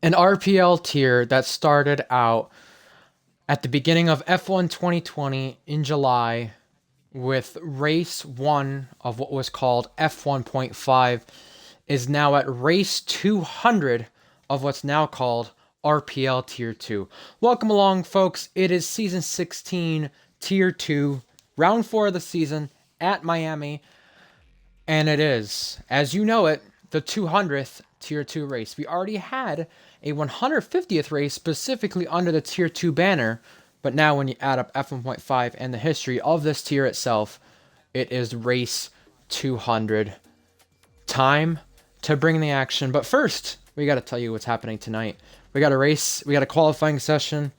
an RPL tier that started out at the beginning of F1 2020 in July with race 1 of what was called F1.5 is now at race 200 of what's now called RPL Tier 2. Welcome along, folks. It is Season 16, Tier 2, Round 4 of the season at Miami. And it is, as you know it, the 200th Tier 2 race. We already had a 150th race specifically under the Tier 2 banner, but now when you add up F1.5 and the history of this tier itself, it is race 200. Time to bring the action. But first, we got to tell you what's happening tonight. We got a race, we got a qualifying session,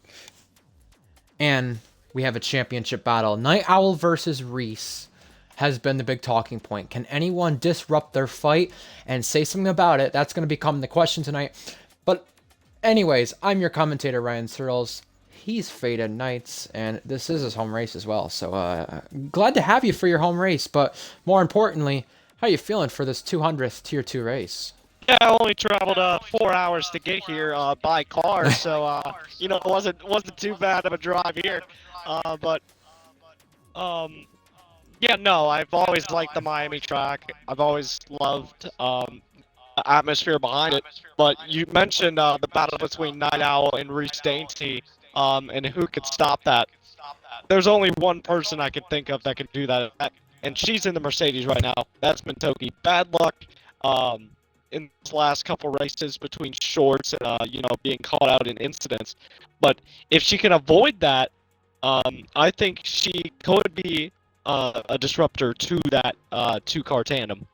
and we have a championship battle. Night Owl versus Reese has been the big talking point. Can anyone disrupt their fight and say something about it? That's going to become the question tonight. But anyways, I'm your commentator, Ryan Searles. He's Faded Knights, and this is his home race as well. So glad to have you for your home race. But more importantly, how you feeling for this 200th Tier 2 race? Yeah, I only traveled 4 hours to get here by car, so it wasn't too bad of a drive here. But yeah, no, I've always liked the Miami track. I've always loved the atmosphere behind it. But you mentioned the battle between Night Owl and Reese Dainty, and who could stop that? There's only one person I can think of that can do that, and she's in the Mercedes right now. That's Mintoki. Bad luck. In the last couple races between shorts and being caught out in incidents, but if she can avoid that, I think she could be a disruptor to that two-car tandem.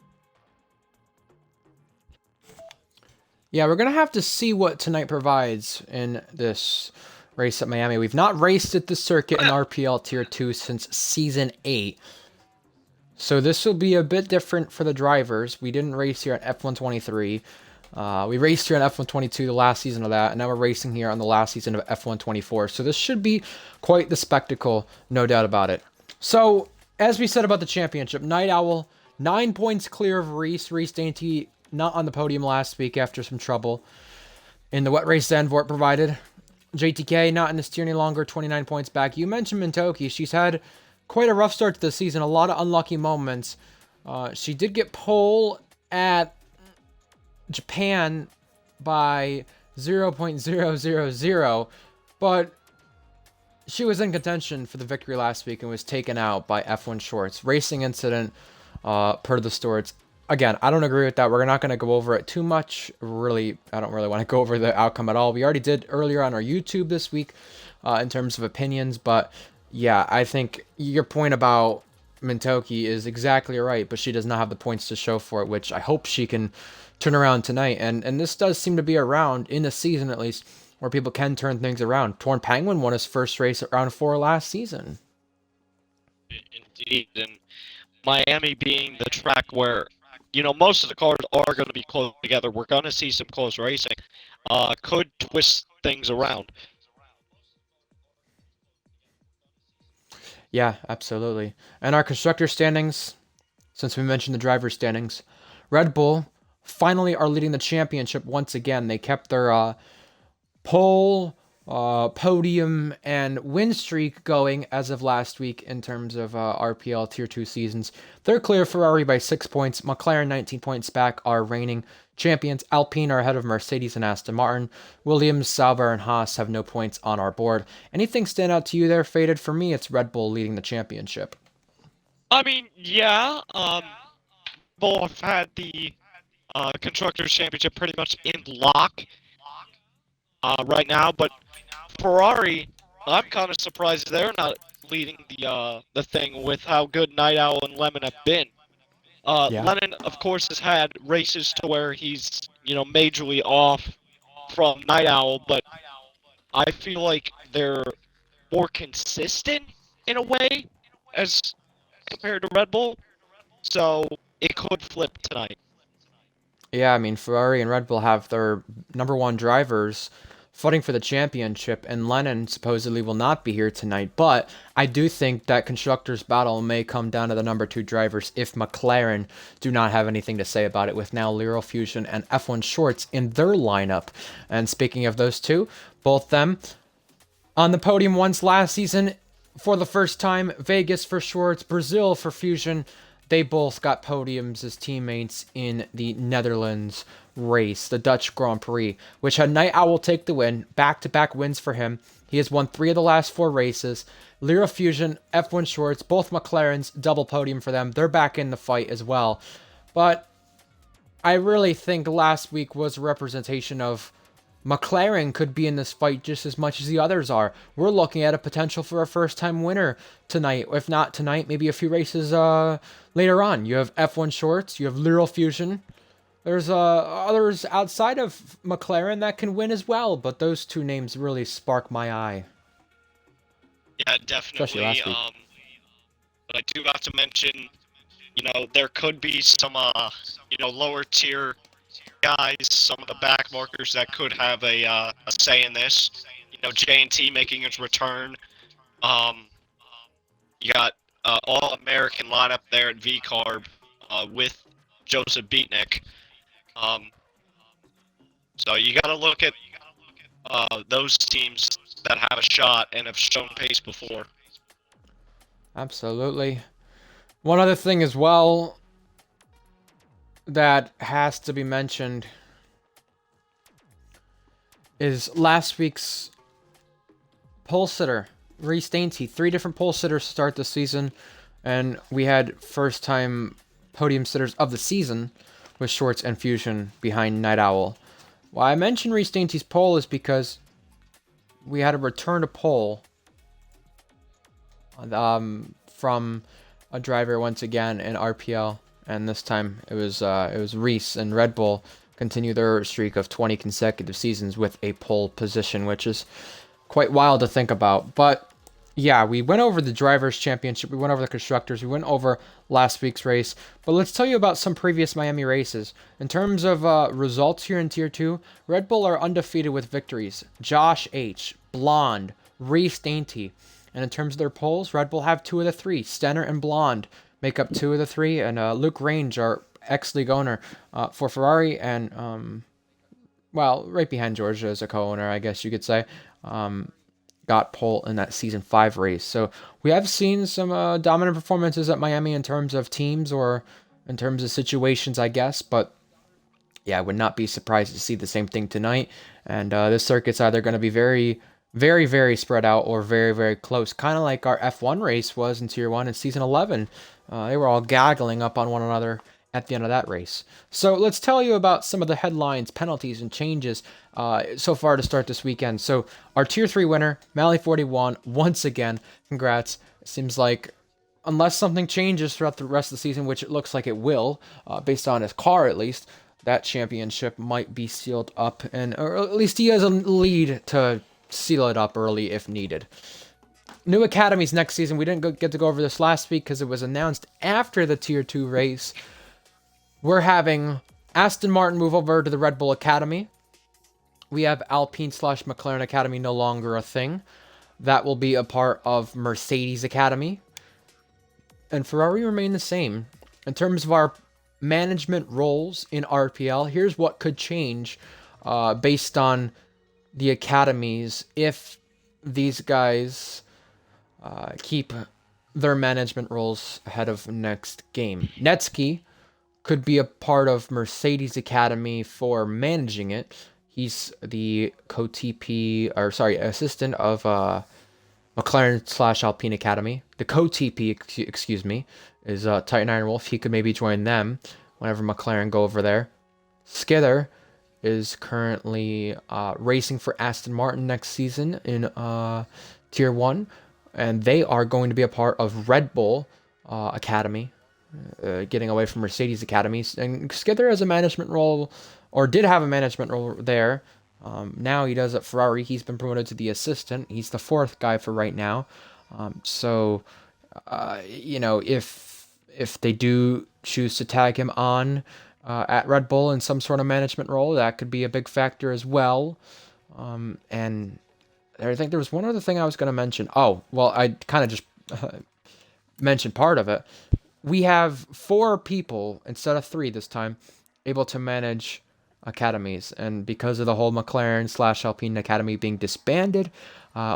Yeah, we're going to have to see what tonight provides in this race at Miami. We've not raced at the circuit in RPL Tier 2 since Season 8. So this will be a bit different for the drivers. We didn't race here at F123. We raced here on F122 the last season of that, and now we're racing here on the last season of F124. So this should be quite the spectacle, no doubt about it. So, as we said about the championship, Night Owl, 9 points clear of Reese. Reese Dainty not on the podium last week after some trouble in the wet race Zandvoort provided. JTK not in this tier any longer, 29 points back. You mentioned Mintoki. She's had quite a rough start to the season, a lot of unlucky moments. She did get pole at Japan by 0.000, but she was in contention for the victory last week and was taken out by F1 Shorts. Racing incident, per the stewards. Again, I don't agree with that. We're not going to go over it too much. Really, I don't really want to go over the outcome at all. We already did earlier on our YouTube this week in terms of opinions, but yeah, I think your point about Mintoki is exactly right, but she does not have the points to show for it, which I hope she can turn around tonight. And this does seem to be a round, in the season at least, where people can turn things around. Torn Penguin won his first race at round 4 last season. Indeed, and Miami being the track where, most of the cars are going to be close together. We're going to see some close racing. Could twist things around. Yeah, absolutely. And our constructor standings, since we mentioned the driver standings, Red Bull finally are leading the championship once again. They kept their pole, podium, and win streak going as of last week in terms of RPL Tier 2 seasons. They're clear. Ferrari by 6 points. McLaren 19 points back are reigning champions. Alpine are ahead of Mercedes and Aston Martin. Williams, Sauber, and Haas have no points on our board. Anything stand out to you there, Faded? For me, it's Red Bull leading the championship. I mean, yeah, both had the Constructors' Championship pretty much in lock right now, but Ferrari, I'm kind of surprised they're not leading the thing with how good Night Owl and Lemon have been. Yeah. Lemon, of course, has had races to where he's, majorly off from Night Owl, but I feel like they're more consistent in a way as compared to Red Bull, so it could flip tonight. Yeah, I mean, Ferrari and Red Bull have their number one drivers fighting for the championship, and Lennon supposedly will not be here tonight. But I do think that constructors' battle may come down to the number 2 drivers if McLaren do not have anything to say about it, with now Lyral Fusion and F1 Shorts in their lineup. And speaking of those two, both them on the podium once last season for the first time. Vegas for Schwartz, Brazil for Fusion. They both got podiums as teammates in the Netherlands race, the Dutch Grand Prix, which had Night Owl take the win. Back-to-back wins for him. He has won 3 of the last 4 races. Lyra Fusion, F1 Schwartz, both McLarens, double podium for them. They're back in the fight as well. But I really think last week was a representation of McLaren could be in this fight just as much as the others are. We're looking at a potential for a first-time winner tonight. If not tonight, maybe a few races later on. You have F1 Shorts, you have Lyral Fusion. There's others outside of McLaren that can win as well, but those two names really spark my eye. Yeah, Especially definitely. last week. But I do have to mention, there could be some, lower tier guys, some of the back markers that could have a say in this. J&T making his return. You got all American lineup there at V-Carb with Joseph Beatnik. So you got to look at those teams that have a shot and have shown pace before. Absolutely. One other thing as well that has to be mentioned is last week's pole sitter, Reese Dainty. 3 different pole sitters to start the season, and we had first-time podium sitters of the season with Shorts and Fusion behind Night Owl. Why I mention Reese Dainty's pole is because we had a return to pole from a driver once again in RPL, and this time it was Reese, and Red Bull continue their streak of 20 consecutive seasons with a pole position, which is quite wild to think about. But yeah, we went over the Drivers' Championship, we went over the Constructors, we went over last week's race, but let's tell you about some previous Miami races. In terms of results here in Tier 2, Red Bull are undefeated with victories. Josh H., Blonde, Reese Dainty. And in terms of their poles, Red Bull have 2 of the 3. Stenner and Blonde make up 2 of the 3, and Luke Range, our ex-league owner for Ferrari, and, right behind Georgia as a co-owner, I guess you could say, got pole in that Season 5 race. So we have seen some dominant performances at Miami in terms of teams or in terms of situations, I guess. But yeah, I would not be surprised to see the same thing tonight. And this circuit's either going to be very, very, very spread out or very, very close. Kind of like our F1 race was in Tier 1 in Season 11. They were all gaggling up on one another at the end of that race. So let's tell you about some of the headlines, penalties, and changes so far to start this weekend. So our Tier 3 winner, Mally41, once again, congrats. It seems like unless something changes throughout the rest of the season, which it looks like it will, based on his car at least, that championship might be sealed up, or at least he has a lead to seal it up early if needed. New academies next season. We didn't get to go over this last week because it was announced after the Tier 2 race. We're having Aston Martin move over to the Red Bull Academy. We have Alpine/McLaren Academy no longer a thing. That will be a part of Mercedes Academy. And Ferrari remain the same. In terms of our management roles in RPL, here's what could change based on the academies if these guys keep their management roles ahead of next game. Netsky could be a part of Mercedes Academy for managing it. He's the assistant of McLaren/Alpine Academy. The co-TP, excuse me, is Titan Iron Wolf. He could maybe join them whenever McLaren go over there. Skither is currently racing for Aston Martin next season in Tier 1, and they are going to be a part of Red Bull Academy, getting away from Mercedes Academies. And Skither has a management role, or did have a management role there. Now he does at Ferrari. He's been promoted to the assistant. He's the 4th guy for right now. If they do choose to tag him on at Red Bull in some sort of management role, that could be a big factor as well. And I think there was one other thing I was going to mention. Oh, well, I kind of just mentioned part of it. We have 4 people instead of 3 this time able to manage academies, and because of the whole McLaren slash Alpine Academy being disbanded,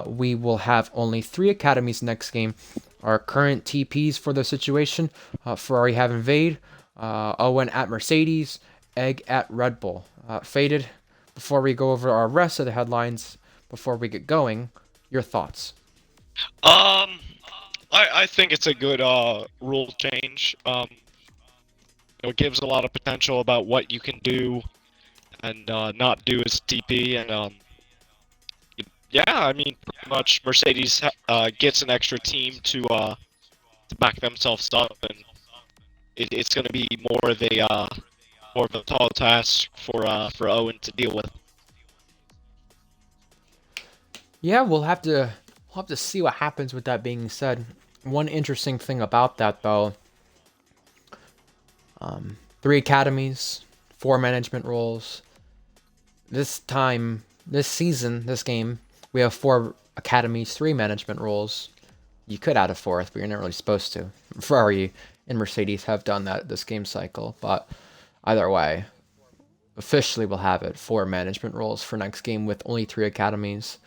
we will have only 3 academies next game. Our current TPs for the situation: Ferrari have Invade, Owen at Mercedes, Egg at Red Bull. Faded. Before we go over our rest of the headlines, before we get going, your thoughts. Um, I think it's a good rule change. It gives a lot of potential about what you can do and not do as TP, and yeah, I mean, pretty much Mercedes gets an extra team to back themselves up, and it's going to be more of a tall task for Owen to deal with. Yeah, we'll have to see what happens with that being said. One interesting thing about that though, 3 academies, 4 management roles. This time, this season, this game, we have 4 academies, 3 management roles. You could add a 4th, but you're not really supposed to. Ferrari and Mercedes have done that this game cycle, but either way, officially we'll have it 4 management roles for next game with only 3 academies.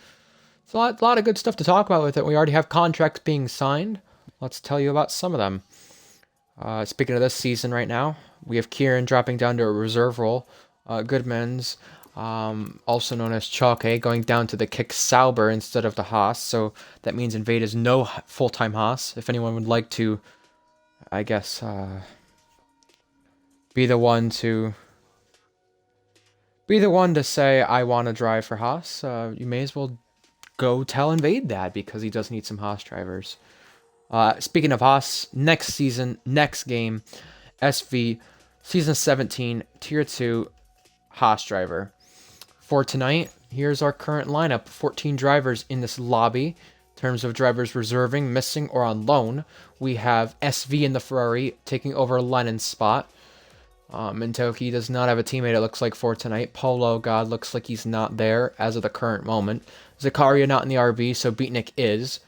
It's a lot of good stuff to talk about with it. We already have contracts being signed. Let's tell you about some of them. Speaking of this season right now, we have Kieran dropping down to a reserve role. Goodman's, also known as Chalke, going down to the Kick Sauber instead of the Haas. So that means Invade is no full-time Haas. If anyone would like to, I guess, be the one to say I want to drive for Haas, you may as well go tell Invade that, because he does need some Haas drivers. Speaking of Haas, next season, next game, SV Season 17, Tier 2, Haas driver. For tonight, here's our current lineup. 14 drivers in this lobby. In terms of drivers reserving, missing, or on loan, we have SV in the Ferrari taking over Lennon's spot. Mintoki does not have a teammate, it looks like, for tonight. Polo God looks like he's not there as of the current moment. Zakaria not in the RB, so Beatnik is.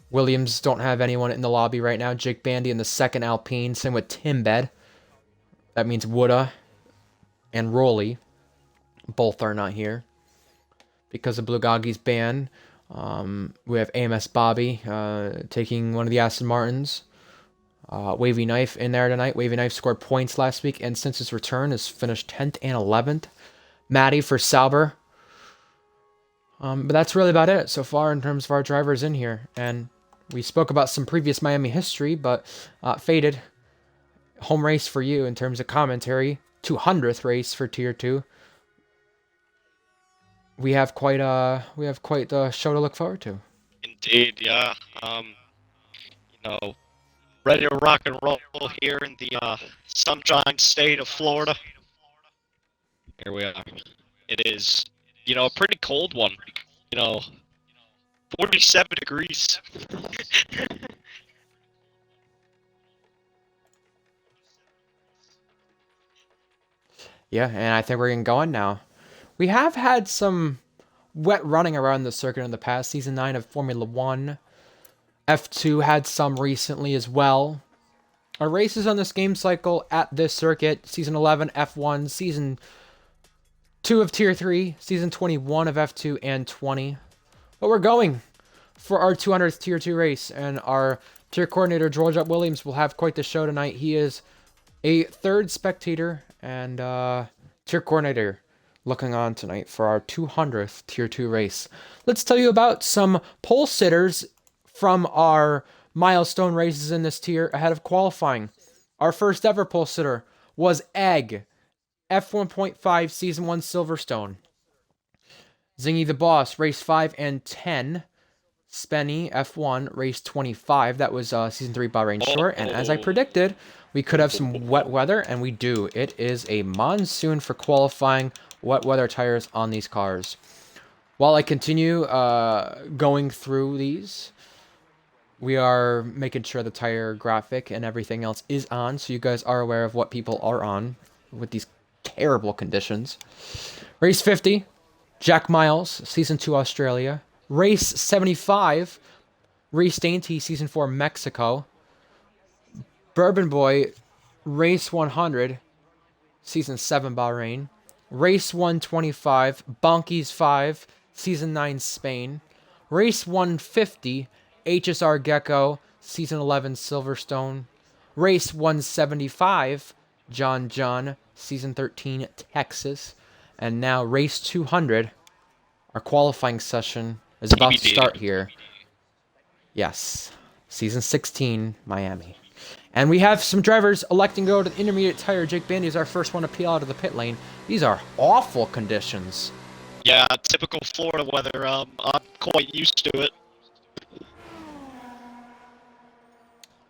Williams don't have anyone in the lobby right now. Jake Bandy in the second Alpine. Same with Timbed. That means Wooda and Rolly. Both are not here because of Blugagi's ban. We have AMS Bobby taking one of the Aston Martins. Wavy Knife in there tonight. Wavy Knife scored points last week, and since his return has finished 10th and 11th. Maddie for Sauber. But that's really about it so far in terms of our drivers in here. And we spoke about some previous Miami history, but Faded, home race for you in terms of commentary. 200th race for Tier 2. We have quite the show to look forward to. Indeed, yeah. You know, ready to rock and roll here in the sunshine state of Florida. Here we are. It is, a pretty cold one. 47 degrees. Yeah, and I think we're getting going now. We have had some wet running around the circuit in the past. Season 9 of Formula 1. F2 had some recently as well. Our races on this game cycle at this circuit: Season 11 F1, Season 2 of Tier 3, Season 21 of F2, and 20. But we're going for our 200th Tier 2 race, and our tier coordinator, George Williams, will have quite the show tonight. He is a third spectator and tier coordinator looking on tonight for our 200th Tier 2 race. Let's tell you about some pole sitters from our milestone races in this tier ahead of qualifying. Our first ever pole sitter was Egg, F1.5 Season 1 Silverstone. Zingy the Boss, race 5 and 10. Spenny, F1, race 25. That was Season 3 Bahrain Short. And as I predicted, we could have some wet weather, and we do. It is a monsoon for qualifying, wet weather tires on these cars. While I continue going through these, we are making sure the tire graphic and everything else is on, so you guys are aware of what people are on with these terrible conditions. Race 50, Jack Miles, Season 2 Australia. Race 75, Reese Dainty, Season 4 Mexico. Bourbon Boy, Race 100, Season 7 Bahrain. Race 125, Bonkies 5, Season 9 Spain. Race 150, HSR Gecko, Season 11 Silverstone. Race 175, John, Season 13 Texas. And now Race 200, our qualifying session is about to start here. Yes, Season 16, Miami. And we have some drivers electing to go to the intermediate tire. Jake Bandy is our first one to peel out of the pit lane. These are awful conditions. Yeah, typical Florida weather. I'm quite used to it.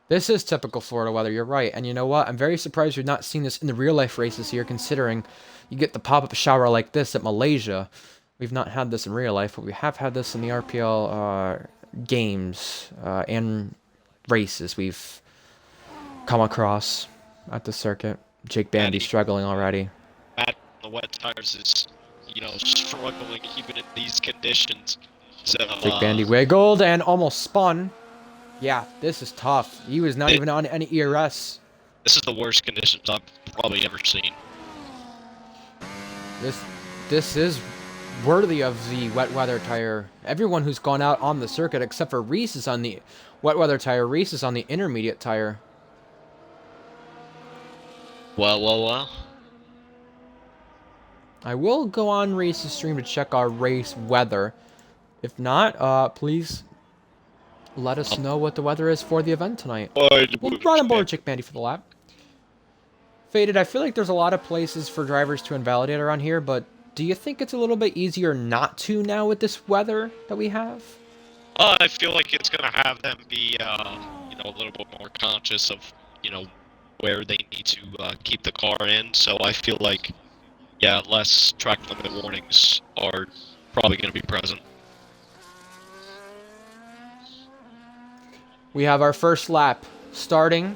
This is typical Florida weather, you're right. And you know what? I'm very surprised we've not seen this in the real-life races here, considering you get the pop-up shower like this at Malaysia. We've not had this in real life, but we have had this in the RPL games and races we've come across at the circuit. Jake Bandy struggling already. Matt on the wet tires is, struggling even in these conditions. So, Jake Bandy wiggled and almost spun. Yeah, this is tough. He was not even on any ERS. This is the worst conditions I've probably ever seen. This is worthy of the wet weather tire. Everyone who's gone out on the circuit except for Reese is on the wet weather tire. Reese is on the intermediate tire. Well. I will go on Reese's stream to check our race weather. If not, please let us know what the weather is for the event tonight. We'll run on board Chick Bandy for the lap. Faded, I feel like there's a lot of places for drivers to invalidate around here, but do you think it's a little bit easier not to now with this weather that we have? I feel like it's going to have them be, a little bit more conscious of, where they need to keep the car in. So I feel like, less track limit warnings are probably going to be present. We have our first lap starting.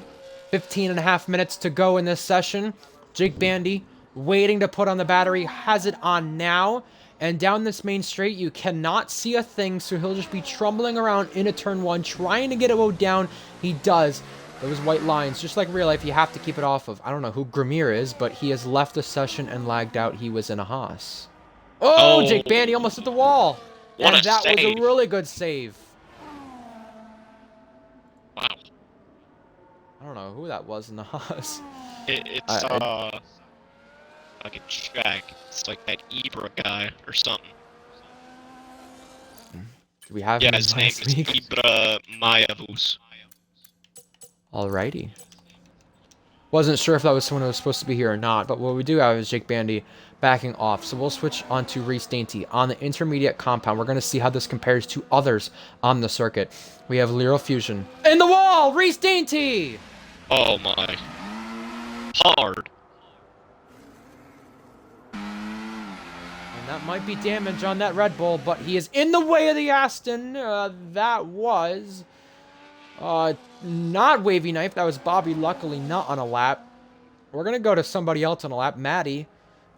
15.5 minutes to go in this session. Jake Bandy waiting to put on the battery, has it on now. And down this main straight, you cannot see a thing, so he'll just be trumbling around into turn 1, trying to get it mowed down. He does. Those white lines, just like real life, you have to keep it off of. I don't know who Grimir is, but he has left the session and lagged out. He was in a Haas. Oh, Jake Bandy almost hit the wall. And that was a really good save. Wow. I don't know who that was in the Haas. It's like a track. It's like that Ibra guy or something. Do we have him his name is Ibra Mayavus. Alrighty. Wasn't sure if that was someone who was supposed to be here or not, but what we do have is Jake Bandy backing off. So we'll switch on to Reese Dainty on the intermediate compound. We're going to see how this compares to others on the circuit. We have Lero Fusion. In the wall! Reese Dainty! Oh my. Hard. And that might be damage on that Red Bull, but he is in the way of the Aston. That was not Wavy Knife. That was Bobby, luckily not on a lap. We're going to go to somebody else on a lap. Maddie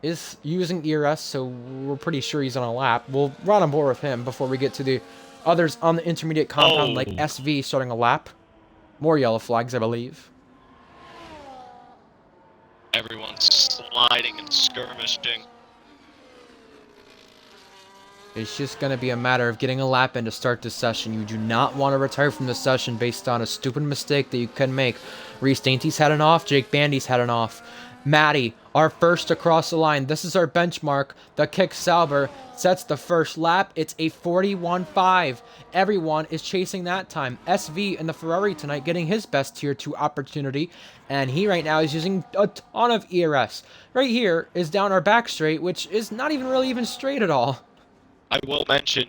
is using ERS, so we're pretty sure he's on a lap. We'll run on board with him before we get to the others on the intermediate compound, like SV starting a lap. More yellow flags, I believe. Everyone's sliding and skirmishing. It's just going to be a matter of getting a lap in to start this session. You do not want to retire from the session based on a stupid mistake that you can make. Reese Dainty's heading off. Jake Bandy's heading off. Maddie, our first across the line. This is our benchmark. The Kick Sauber sets the first lap. It's a 41.5. Everyone is chasing that time. SV in the Ferrari tonight getting his best Tier 2 opportunity. And he right now is using a ton of ERS. Right here is down our back straight, which is not even really even straight at all. I will mention,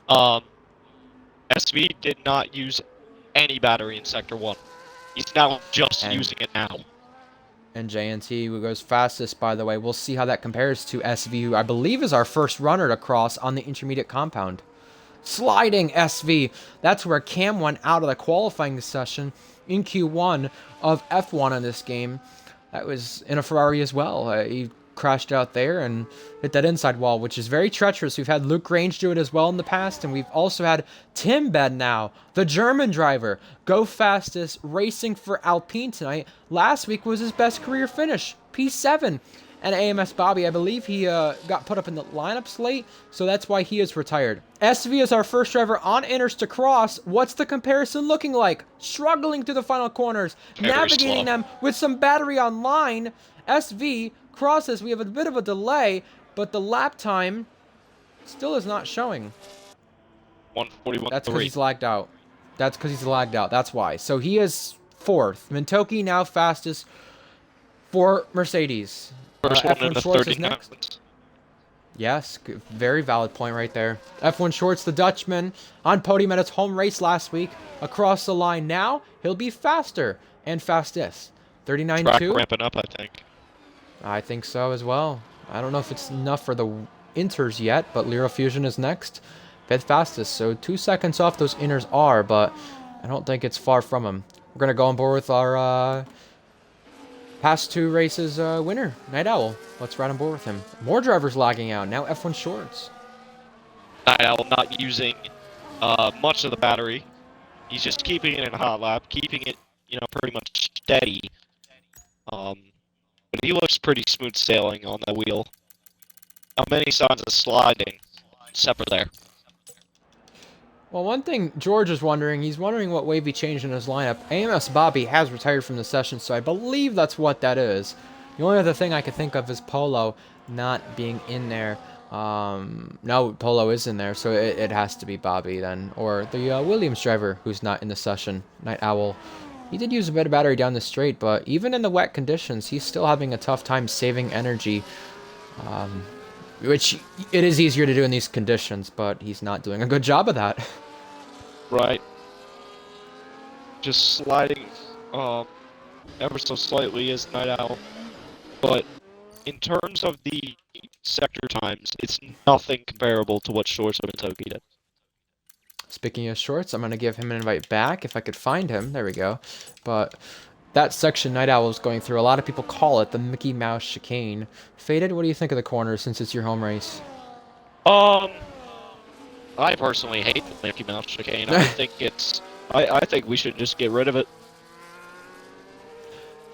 SV did not use any battery in Sector 1. He's now just using it now. And JNT, who goes fastest, by the way. We'll see how that compares to SV, who I believe is our first runner to cross on the intermediate compound. Sliding SV. That's where Cam went out of the qualifying session in Q1 of F1 in this game. That was in a Ferrari as well. He crashed out there and hit that inside wall, which is very treacherous. We've had Luke Grange do it as well in the past, and we've also had Tim Bednow, the German driver, go fastest racing for Alpine tonight. Last week was his best career finish, P7. And AMS Bobby, I believe he got put up in the lineups late, so that's why he is retired. SV is our first driver on inters to cross. What's the comparison looking like? Struggling through the final corners, navigating them with some battery online. SV crosses. We have a bit of a delay, but the lap time still is not showing. 141. That's because he's lagged out. That's why. So he is fourth. Mintoki now fastest for Mercedes. First one in F1 the Shorts 30 is next. minutes. Yes, very valid point right there. F1 Shorts, the Dutchman, on podium at its home race last week. Across the line now, he'll be faster and fastest. 39.2. Ramping up, I think. I think so as well. I don't know if it's enough for the inters yet, but Lyra Fusion is next. Fifth fastest, so 2 seconds off those inters are, but I don't think it's far from him. We're going to go on board with our past 2 races winner, Night Owl. Let's ride on board with him. More drivers lagging out. Now F1 Shorts. Night Owl not using much of the battery. He's just keeping it in a hot lap, keeping it, pretty much steady. But he looks pretty smooth sailing on that wheel. Not many signs of sliding, except for there. Well, one thing George is wondering, he's wondering what Wavy changed in his lineup. AMS Bobby has retired from the session, so I believe that's what that is. The only other thing I could think of is Polo not being in there. No, Polo is in there, so it has to be Bobby then. Or the Williams driver who's not in the session, Night Owl. He did use a bit of battery down the straight, but even in the wet conditions, he's still having a tough time saving energy. Which it is easier to do in these conditions, but he's not doing a good job of that. Right. Just sliding ever so slightly is Night Owl. But in terms of the sector times, it's nothing comparable to what Shorts and Mintoki did. Speaking of Shorts, I'm going to give him an invite back if I could find him. There we go. But that section Night Owl is going through, a lot of people call it the Mickey Mouse chicane. Faded, what do you think of the corner since it's your home race? I personally hate the Mickey Mouse chicane. I think we should just get rid of it.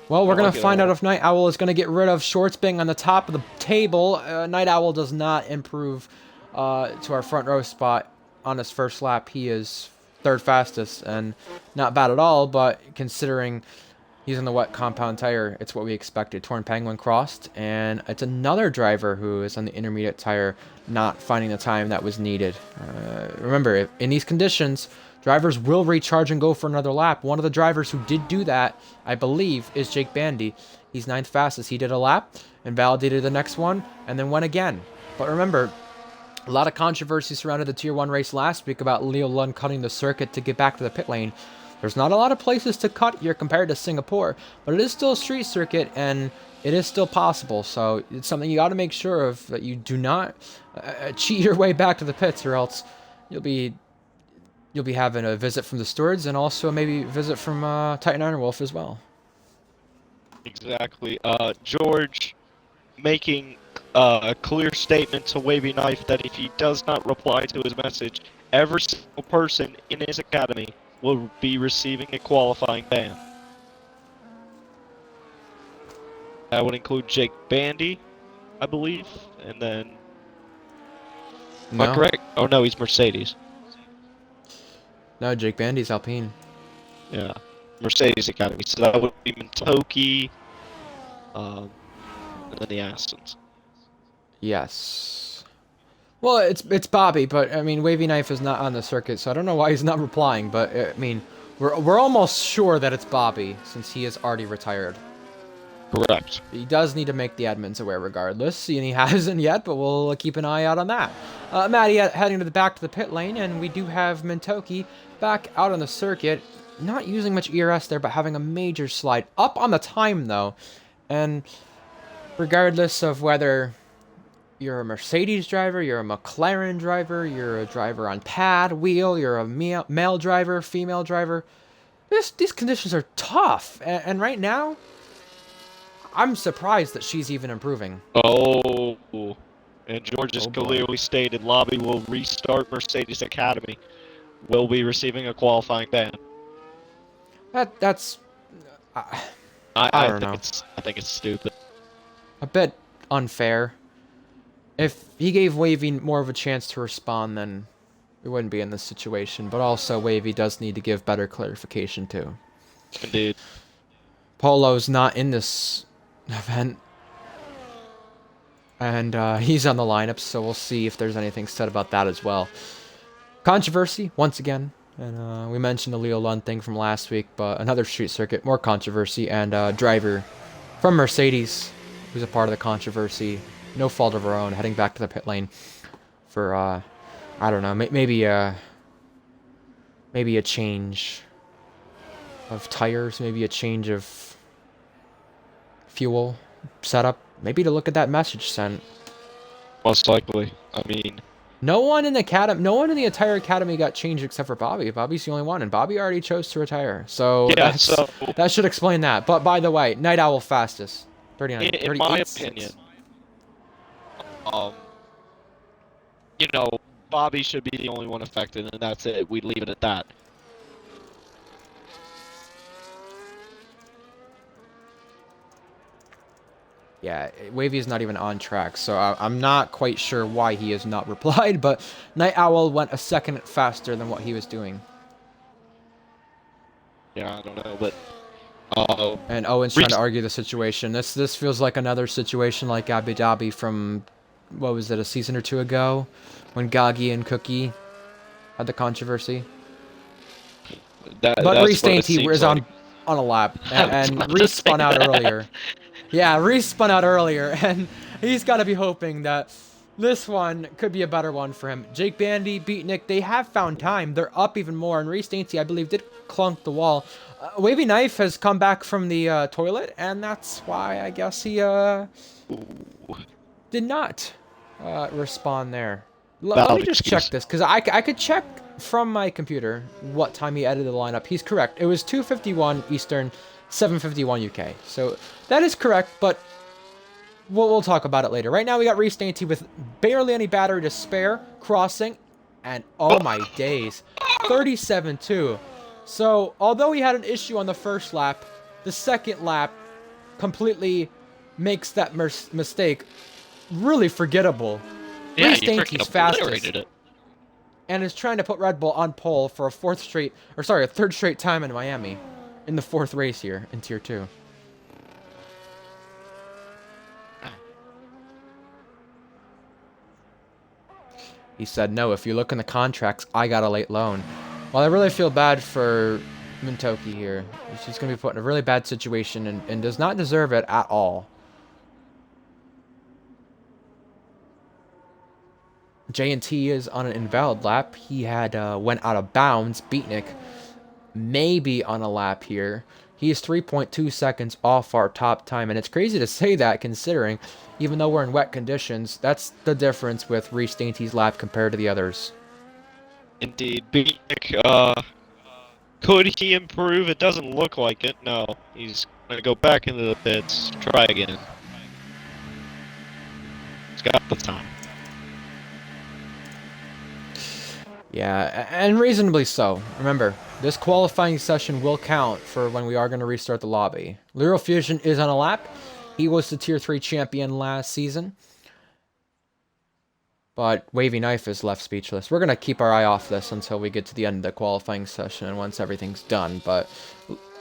Well, we're going to find out if Night Owl is going to get rid of Shorts being on the top of the table. Night Owl does not improve to our front row spot on his first lap. He is third fastest, and not bad at all, but considering he's in the wet compound tire, it's what we expected. Torn Penguin crossed, and it's another driver who is on the intermediate tire not finding the time that was needed. Remember, in these conditions, drivers will recharge and go for another lap. One of the drivers who did do that, I believe, is Jake Bandy. He's 9th fastest. He did a lap and validated the next one and then went again. But remember, a lot of controversy surrounded the Tier 1 race last week about Leo Lund cutting the circuit to get back to the pit lane. There's not a lot of places to cut here compared to Singapore, but it is still a street circuit and it is still possible. So it's something you got to make sure of, that you do not cheat your way back to the pits, or else you'll be having a visit from the stewards and also maybe a visit from Titan Iron Wolf as well. Exactly. George making a clear statement to Wavy Knife that if he does not reply to his message, every single person in his academy will be receiving a qualifying ban. That would include Jake Bandy, I believe, and then... Am I correct? Oh no, he's Mercedes. No, Jake Bandy's Alpine. Yeah, Mercedes Academy. So that would be Mintoki, and then the Astons. Yes. Well, it's Bobby, but I mean, Wavy Knife is not on the circuit, so I don't know why he's not replying. But I mean, we're almost sure that it's Bobby since he is already retired. Correct. He does need to make the admins aware regardless, and he hasn't yet, but we'll keep an eye out on that. Matty heading to the back to the pit lane, and we do have Mintoki back out on the circuit. Not using much ERS there, but having a major slide. Up on the time, though. And regardless of whether you're a Mercedes driver, you're a McLaren driver, you're a driver on pad, wheel, you're a male driver, female driver, these conditions are tough. And right now, I'm surprised that she's even improving. Oh, and George has Oh boy. clearly stated Lobby will restart Mercedes Academy. Will be receiving a qualifying ban. That's I, I I don't think know. it's I think it's stupid. A bit unfair. If he gave Wavy more of a chance to respond, then we wouldn't be in this situation. But also, Wavy does need to give better clarification too. Indeed. Polo's not in this event, and he's on the lineup, so we'll see if there's anything said about that as well. Controversy, once again. And we mentioned the Leo Lund thing from last week, but another street circuit, more controversy, and driver from Mercedes, who's a part of the controversy, no fault of her own, heading back to the pit lane for, I don't know, maybe a change of tires, maybe a change of fuel setup, maybe to look at that message sent. Most likely. I mean, No one in the academy, no one in the entire academy got changed except for Bobby. Bobby's the only one, and Bobby already chose to retire. So yeah. So, that should explain that. But by the way, Night Owl fastest, 39, in 38 my 6. opinion, um, you know, Bobby should be the only one affected, and that's it. We leave it at that. Yeah, Wavy is not even on track, so I'm not quite sure why he has not replied. But Night Owl went a second faster than what he was doing. Yeah, I don't know, but And Owen's trying to argue the situation. This feels like another situation like Abu Dhabi from, what was it, a season or two ago, when Gagi and Cookie had the controversy. But Reese Dainty is on a lap, and Reese spun out earlier. Yeah, Reese spun out earlier, and he's got to be hoping that this one could be a better one for him. Jake Bandy, Beat Nick, they have found time. They're up even more, and Reese Dainty, I believe, did clunk the wall. Wavy Knife has come back from the toilet, and that's why I guess he did not respond there. Let me just check this, because I could check from my computer what time he edited the lineup. He's correct. It was 2:51 Eastern, 7:51 UK. So that is correct, but we'll talk about it later. Right now we got Reese Dainty with barely any battery to spare, crossing, and oh my days, 37-2. So although he had an issue on the first lap, the second lap completely makes that mistake really forgettable. yeah, Reese you Dainty's freaking fastest obliterated it. and is trying to put Red Bull on pole for a third straight time in Miami, in the fourth race here in Tier 2. He said, no, if you look in the contracts, I got a late loan. Well, I really feel bad for Mintoki here. She's going to be put in a really bad situation and does not deserve it at all. J&T is on an invalid lap. He had went out of bounds. Beatnik maybe on a lap here. He is 3.2 seconds off our top time, and it's crazy to say that considering, even though we're in wet conditions, that's the difference with Reese Dainty's lap compared to the others. Indeed. Could he improve? It doesn't look like it. No. He's going to go back into the pits, try again. He's got the time. Yeah, and reasonably so. Remember, this qualifying session will count for when we are going to restart the lobby. Lyral Fusion is on a lap. He was the Tier 3 champion last season. But Wavy Knife is left speechless. We're going to keep our eye off this until we get to the end of the qualifying session and once everything's done. But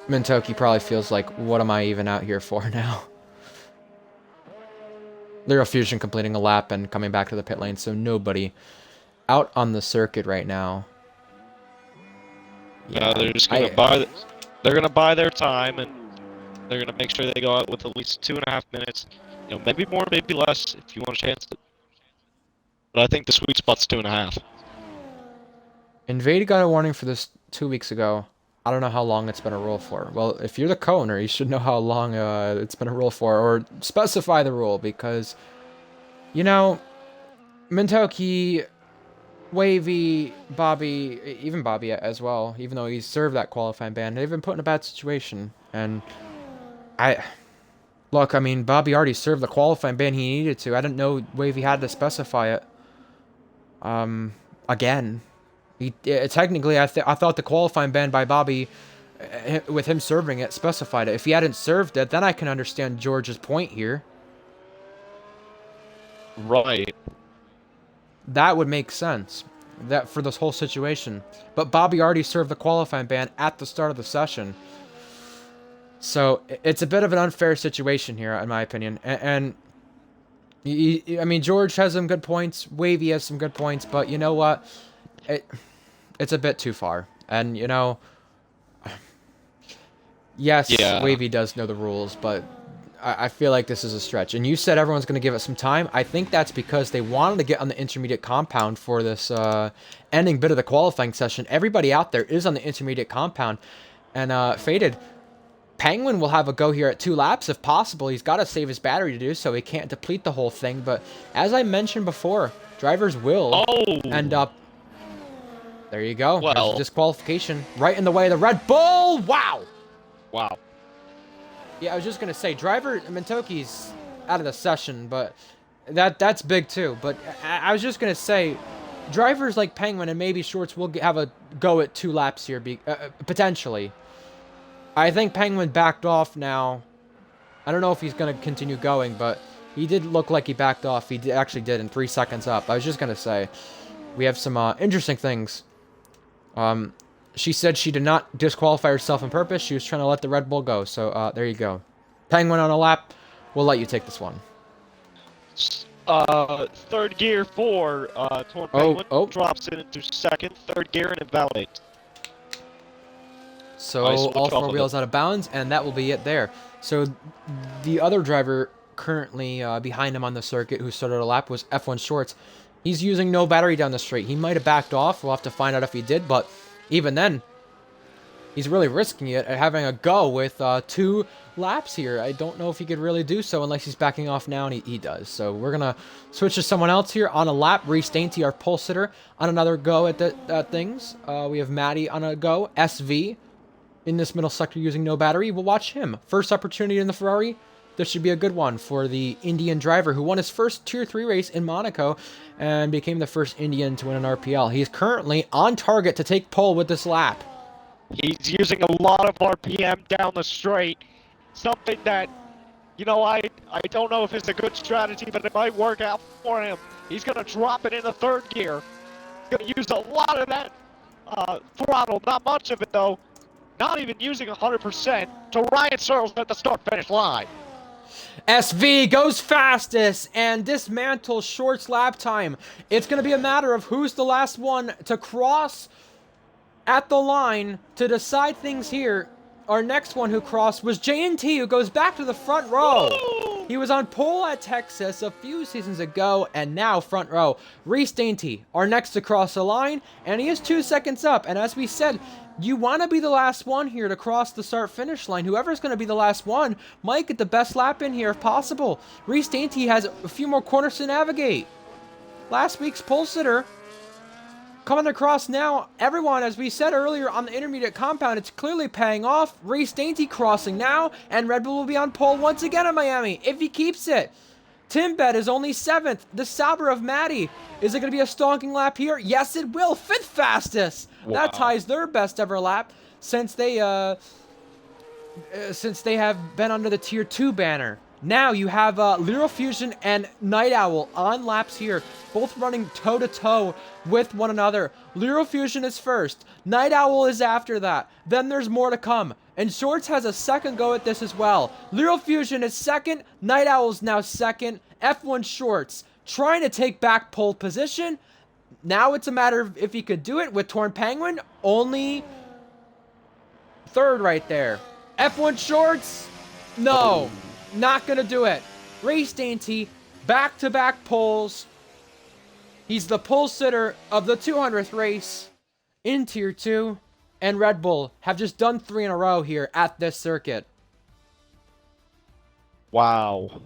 Mintoki probably feels like, what am I even out here for now? Lyral Fusion completing a lap and coming back to the pit lane, so nobody out on the circuit right now. Yeah, they're just gonna buy. They're gonna buy their time, and they're gonna make sure they go out with at least 2.5 minutes. You know, maybe more, maybe less, if you want a chance to. But I think the sweet spot's 2.5. Invade got a warning for this 2 weeks ago. I don't know how long it's been a rule for. Well, if you're the co-owner, you should know how long it's been a rule for, or specify the rule, because, you know, Mintoki, Wavy, Bobby, even Bobby as well, even though he served that qualifying ban, they've been put in a bad situation, and I Look, I mean, Bobby already served the qualifying ban he needed to. I didn't know Wavy had to specify it. Again. Technically, I thought the qualifying ban by Bobby, with him serving it, specified it. If he hadn't served it, then I can understand George's point here. Right. That would make sense. That for this whole situation. But Bobby already served the qualifying ban at the start of the session. So it's a bit of an unfair situation here, in my opinion. And I mean, George has some good points. Wavy has some good points. But you know what? It's a bit too far. And, you know, yes, Yeah. Wavy does know the rules, but I feel like this is a stretch. And you said everyone's going to give it some time. I think that's because they wanted to get on the intermediate compound for this ending bit of the qualifying session. Everybody out there is on the intermediate compound. And Faded, Penguin will have a go here at 2 laps if possible. He's got to save his battery to do so. He can't deplete the whole thing. But as I mentioned before, drivers will end up... There you go. Well, there's disqualification right in the way of the Red Bull. Wow. Wow. Yeah, I was just going to say, driver Mentoki's out of the session, but that's big too. But I was just going to say, drivers like Penguin and maybe Shorts will have a go at 2 laps here, potentially. I think Penguin backed off now. I don't know if he's going to continue going, but he did look like he backed off. He actually did in 3 seconds up. I was just going to say, we have some interesting things. She said she did not disqualify herself on purpose. She was trying to let the Red Bull go. So, there you go. Penguin on a lap. We'll let you take this one. Third gear for Torn Penguin. Drops in into second. Third gear and invalidate. So, all 4 wheels out of bounds, and that will be it there. So, the other driver currently behind him on the circuit who started a lap was F1 Shorts. He's using no battery down the straight. He might have backed off. We'll have to find out if he did, but even then, he's really risking it at having a go with 2 laps here. I don't know if he could really do so unless he's backing off now, and he does. So we're going to switch to someone else here on a lap. Reese Dainty, our pole sitter, on another go at things. We have Maddie on a go. SV in this middle sector using no battery. We'll watch him. First opportunity in the Ferrari. This should be a good one for the Indian driver who won his first Tier 3 race in Monaco and became the first Indian to win an RPL. He's currently on target to take pole with this lap. He's using a lot of RPM down the straight. Something that, you know, I don't know if it's a good strategy, but it might work out for him. He's going to drop it in the 3rd gear. He's going to use a lot of that throttle. Not much of it, though. Not even using 100% to Ryan Searles at the start-finish line. SV goes fastest and dismantles Short's lap time. It's going to be a matter of who's the last one to cross at the line to decide things here. Our next one who crossed was JNT, who goes back to the front row. He was on pole at Texas a few seasons ago, and now front row. Reese Dainty, our next to cross the line, and he is 2 seconds up. And as we said, you want to be the last one here to cross the start-finish line. Whoever's going to be the last one might get the best lap in here if possible. Reese Dainty has a few more corners to navigate. Last week's pole sitter coming across now. Everyone, as we said earlier on the intermediate compound, it's clearly paying off. Reese Dainty crossing now, and Red Bull will be on pole once again in Miami if he keeps it. Timbet is only 7th. The Sauber of Maddie. Is it going to be a stonking lap here? Yes, it will. 5th fastest. Wow. That ties their best ever lap since they have been under the Tier 2 banner. Now you have Lyral Fusion and Night Owl on laps here, both running toe-to-toe with one another. Lyral Fusion is first. Night Owl is after that. Then there's more to come. And Shorts has a second go at this as well. Lyral Fusion is second. Night Owl's now second. F1 Shorts trying to take back pole position. Now it's a matter of if he could do it with Torn Penguin. Only 3rd right there. F1 Shorts, no. Not going to do it. Reese Dainty, back-to-back poles. He's the pole sitter of the 200th race in Tier 2. And Red Bull have just done 3 in a row here at this circuit. Wow.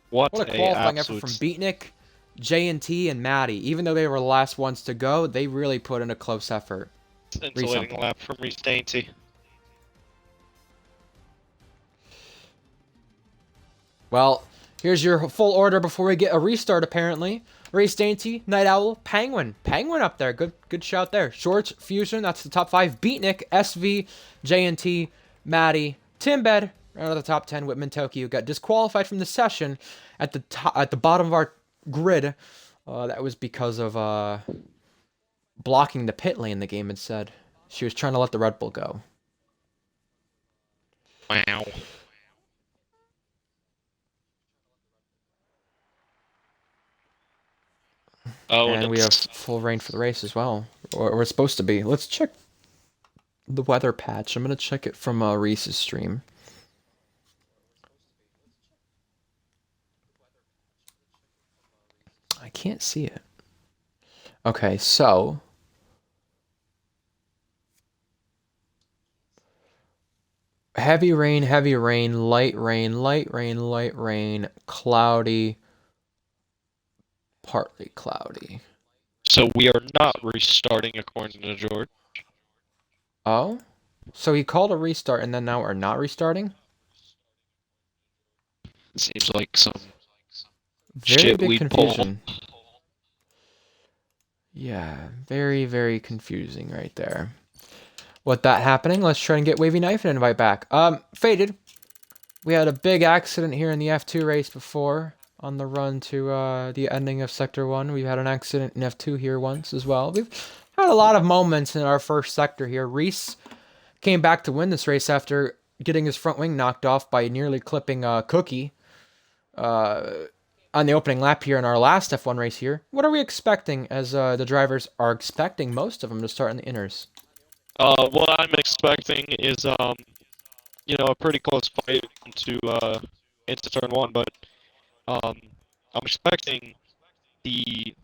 What a qualifying effort from Beatnik, J&T, and Maddie. Even though they were the last ones to go, they really put in a close effort. Scintillating lap from Reese Dainty. Well, here's your full order before we get a restart, apparently. Race Dainty, Night Owl, Penguin. Penguin up there. Good shout there. Shorts, Fusion, that's the top 5. Beatnik, SV, JNT, Maddie, Timbed, out of the top 10. Whitman Tokyo got disqualified from the session at the bottom of our grid. That was because of blocking the pit lane, the game had said. She was trying to let the Red Bull go. Wow. Oh, And we have full rain for the race as well. Or we're supposed to be. Let's check the weather patch. I'm going to check it from Reese's stream. I can't see it. Okay, so heavy rain, light rain, light rain, light rain, cloudy, partly cloudy. So we are not restarting according to George. Oh? So he called a restart and then now we're not restarting? Seems like some Very shit big we confusion. Yeah, very, very confusing right there. With that happening, let's try and get Wavy Knife and invite back. Faded. We had a big accident here in the F2 race before on the run to the ending of Sector 1. We've had an accident in F2 here once as well. We've had a lot of moments in our first sector here. Reese came back to win this race after getting his front wing knocked off by nearly clipping Cookie on the opening lap here in our last F1 race here. What are we expecting as the drivers are expecting most of them to start in the inners? What I'm expecting is, a pretty close fight into turn 1, but, I'm expecting the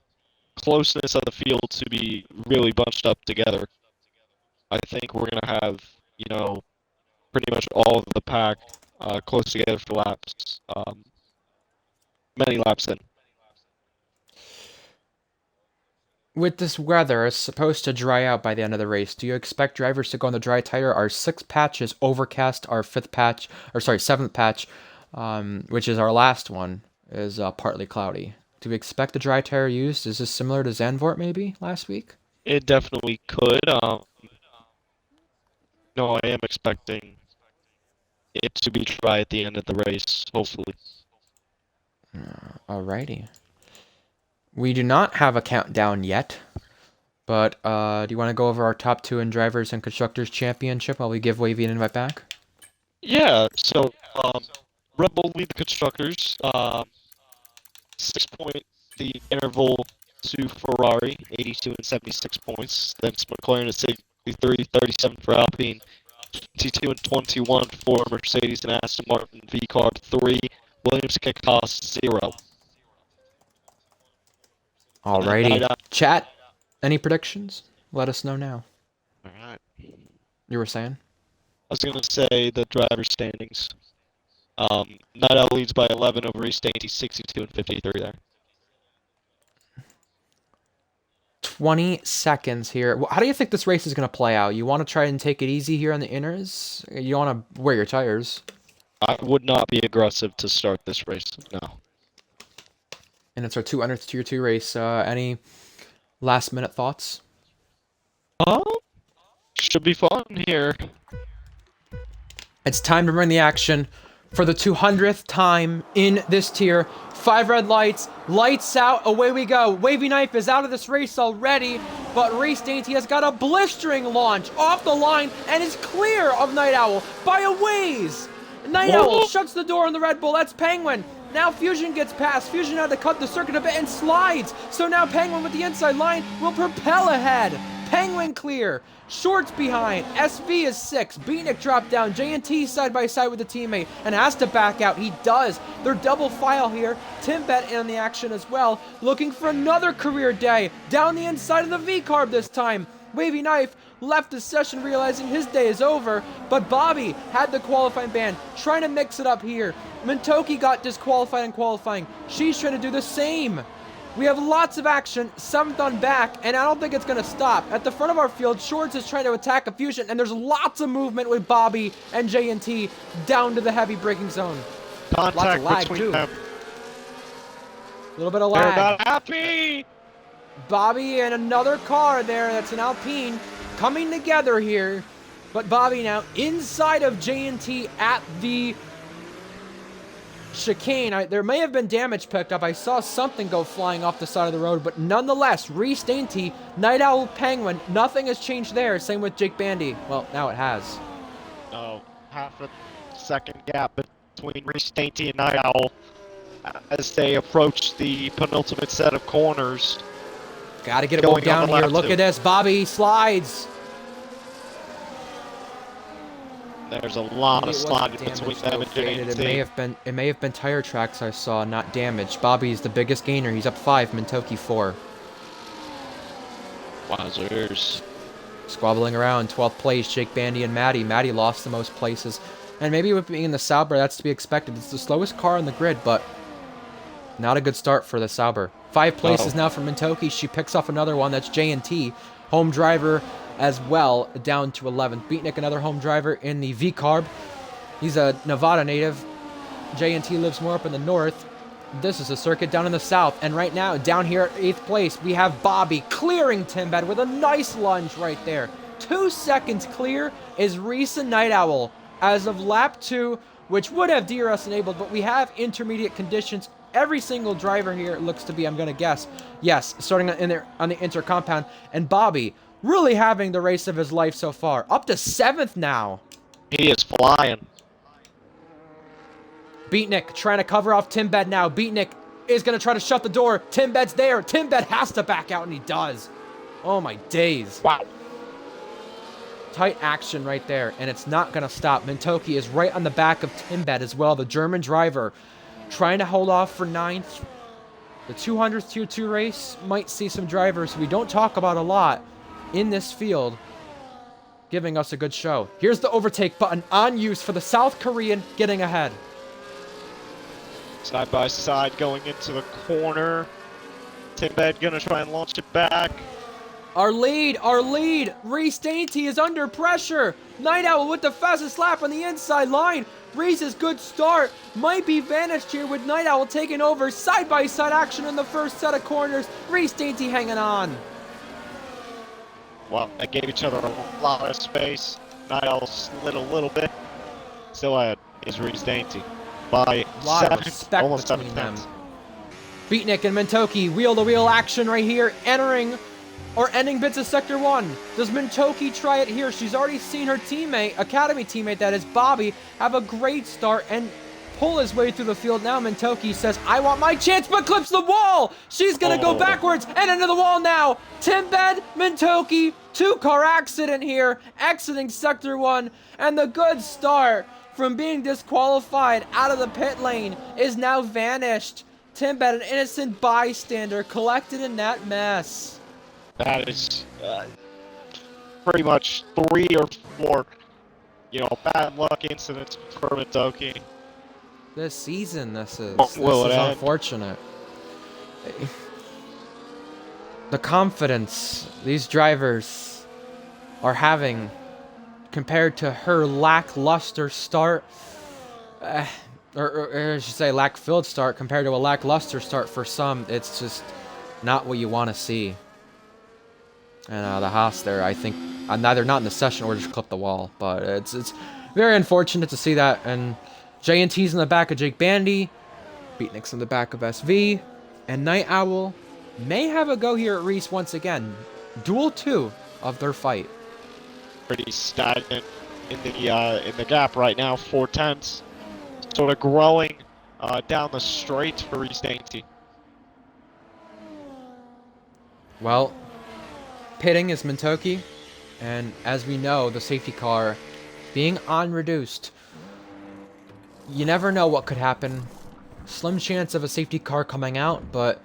closeness of the field to be really bunched up together. I think we're gonna have, pretty much all of the pack, close together for laps, many laps in. With this weather, it's supposed to dry out by the end of the race. Do you expect drivers to go on the dry tire? Our 6th patch is overcast. Our 7th patch, which is our last one, is partly cloudy. Do we expect the dry tire used? Is this similar to Zandvoort maybe last week? It definitely could. No, I am expecting it to be dry at the end of the race, hopefully. Alrighty. We do not have a countdown yet, but do you want to go over our top 2 in Drivers and Constructors Championship while we give Wavy an invite back? Yeah, so Red Bull lead the constructors, 6-point the interval to Ferrari, 82 and 76 points. Then it's McLaren at 63, 37 for Alpine, 22 and 21 for Mercedes and Aston Martin, V-Carb 3, Williams can cost 0. Alrighty. Chat, any predictions? Let us know now. Alright. You were saying? I was going to say the driver standings. Night Owl leads by 11 over East Dainty, 62 and 53 there. 20 seconds here. How do you think this race is going to play out? You want to try and take it easy here on the inners? You want to wear your tires? I would not be aggressive to start this race, no. And it's our 200th Tier 2 race. Any last-minute thoughts? Should be fun here. It's time to bring the action for the 200th time in this tier. 5 red lights, lights out, away we go. Wavy Knife is out of this race already, but Race Dainty has got a blistering launch off the line and is clear of Night Owl by a ways. Night Owl shuts the door on the Red Bull. That's Penguin. Now Fusion gets past. Fusion had to cut the circuit a bit and slides. So now Penguin with the inside line will propel ahead. Penguin clear. Shorts behind. SV is 6. Beatnik dropped down. JNT side by side with a teammate and has to back out. He does. They're double file here. Timbet in on the action as well. Looking for another career day. Down the inside of the V-carb this time. Wavy Knife left the session realizing his day is over, but Bobby had the qualifying ban, trying to mix it up here. Mintoki got disqualified in qualifying. She's trying to do the same. We have lots of action, 7th on back, and I don't think it's going to stop. At the front of our field, Shorts is trying to attack a Fusion, and there's lots of movement with Bobby and JNT down to the heavy braking zone. Contact lag, between too. them. A little bit of They're lag. not happy. Bobby and another car there. That's an Alpine coming together here. But Bobby now inside of J&T at the chicane. There may have been damage picked up. I saw something go flying off the side of the road, but nonetheless, Reese Dainty, Night Owl, Penguin, nothing has changed there. Same with Jake Bandy. Well, now it has. No, half a second gap between Reese Dainty and Night Owl as they approach the penultimate set of corners. Got to get it moved down here. Look at this. Bobby slides. There's a lot of sliding between them and J&T. It may have been tire tracks I saw, not damage. Bobby's the biggest gainer. He's up 5. Mintoki 4. Wowzers. Squabbling around, 12th place, Jake Bandy and Maddie. Maddie lost the most places. And maybe with being in the Sauber, that's to be expected. It's the slowest car on the grid, but not a good start for the Sauber. 5 places now for Mintoki. She picks off another one. That's J&T. Home driver as well, down to 11th. Beatnik, another home driver in the V-Carb. He's a Nevada native. J&T lives more up in the north. This is a circuit down in the south. And right now, down here at 8th place, we have Bobby clearing Timbad with a nice lunge right there. 2 seconds clear is Reese and Night Owl as of lap 2, which would have DRS enabled, but we have intermediate conditions. Every single driver here looks to be, I'm going to guess, yes, starting in there on the inter-compound. And Bobby really having the race of his life so far. Up to 7th now. He is flying. Beatnik trying to cover off Timbad now. Beatnik is going to try to shut the door. Timbad's there. Timbad has to back out, and he does. Oh, my days. Wow. Tight action right there, and it's not going to stop. Mintoki is right on the back of Timbad as well, the German driver, trying to hold off for 9th. The 200th Tier 2 race might see some drivers we don't talk about a lot in this field giving us a good show. Here's the overtake button on use for the South Korean getting ahead. Side by side going into the corner. Timbad gonna try and launch it back. Our lead. Reese Dainty is under pressure. Night Owl with the fastest lap on the inside line. Reese's good start might be vanished here with Night Owl taking over. Side-by-side action in the first set of corners. Reese Dainty hanging on. Well, they gave each other a lot of space. Night Owl slid a little bit. Still ahead is Reese Dainty by A lot of respect almost between 7 them. tenths. Beatnik and Mintoki, wheel-to-wheel action right here, entering or ending bits of Sector 1. Does Mintoki try it here? She's already seen her teammate, Academy teammate that is Bobby, have a great start and pull his way through the field. Now Mintoki says, I want my chance, but clips the wall! She's gonna go backwards and into the wall now! Timbad, Mintoki, 2-car accident here, exiting Sector 1, and the good start from being disqualified out of the pit lane is now vanished. Timbad, an innocent bystander, collected in that mess. That is pretty much 3 or 4, bad luck incidents for Mintoki. This season, this is unfortunate. The confidence these drivers are having compared to her lackluster start, or I should say lack-filled start compared to a lackluster start for some, it's just not what you want to see. And the Haas there, I think, neither not in the session or just clipped the wall, but it's very unfortunate to see that. And J&T's in the back of Jake Bandy, Beatnik's in the back of SV, and Night Owl may have a go here at Reese once again. Duel 2 of their fight. Pretty stagnant in the gap right now, 4 tenths. Sort of growing down the straight for Reese Dainty. Well, pitting is Mintoki, and as we know, the safety car being on reduced, you never know what could happen. Slim chance of a safety car coming out, but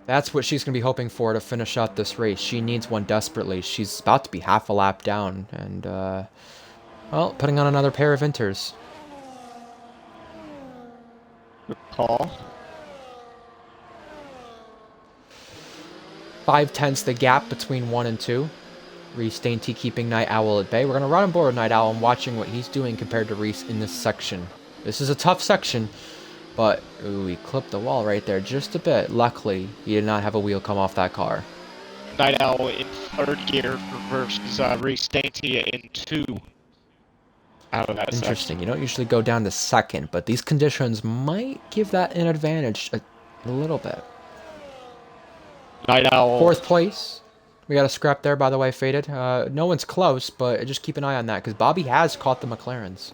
that's what she's going to be hoping for to finish out this race. She needs one desperately. She's about to be half a lap down, and, well, putting on another pair of inters. Good call. 5 tenths the gap between 1 and 2. Reese Dainty keeping Night Owl at bay. We're going to run on board with Night Owl and watching what he's doing compared to Reese in this section. This is a tough section, but ooh, he clipped the wall right there just a bit. Luckily, he did not have a wheel come off that car. Night Owl in third gear versus Reese Dainty in 2 out of that Interesting. section. You don't usually go down to second, but these conditions might give that an advantage a little bit. Night Owl. Fourth place. We got a scrap there, by the way, Faded. No one's close, but just keep an eye on that, because Bobby has caught the McLarens.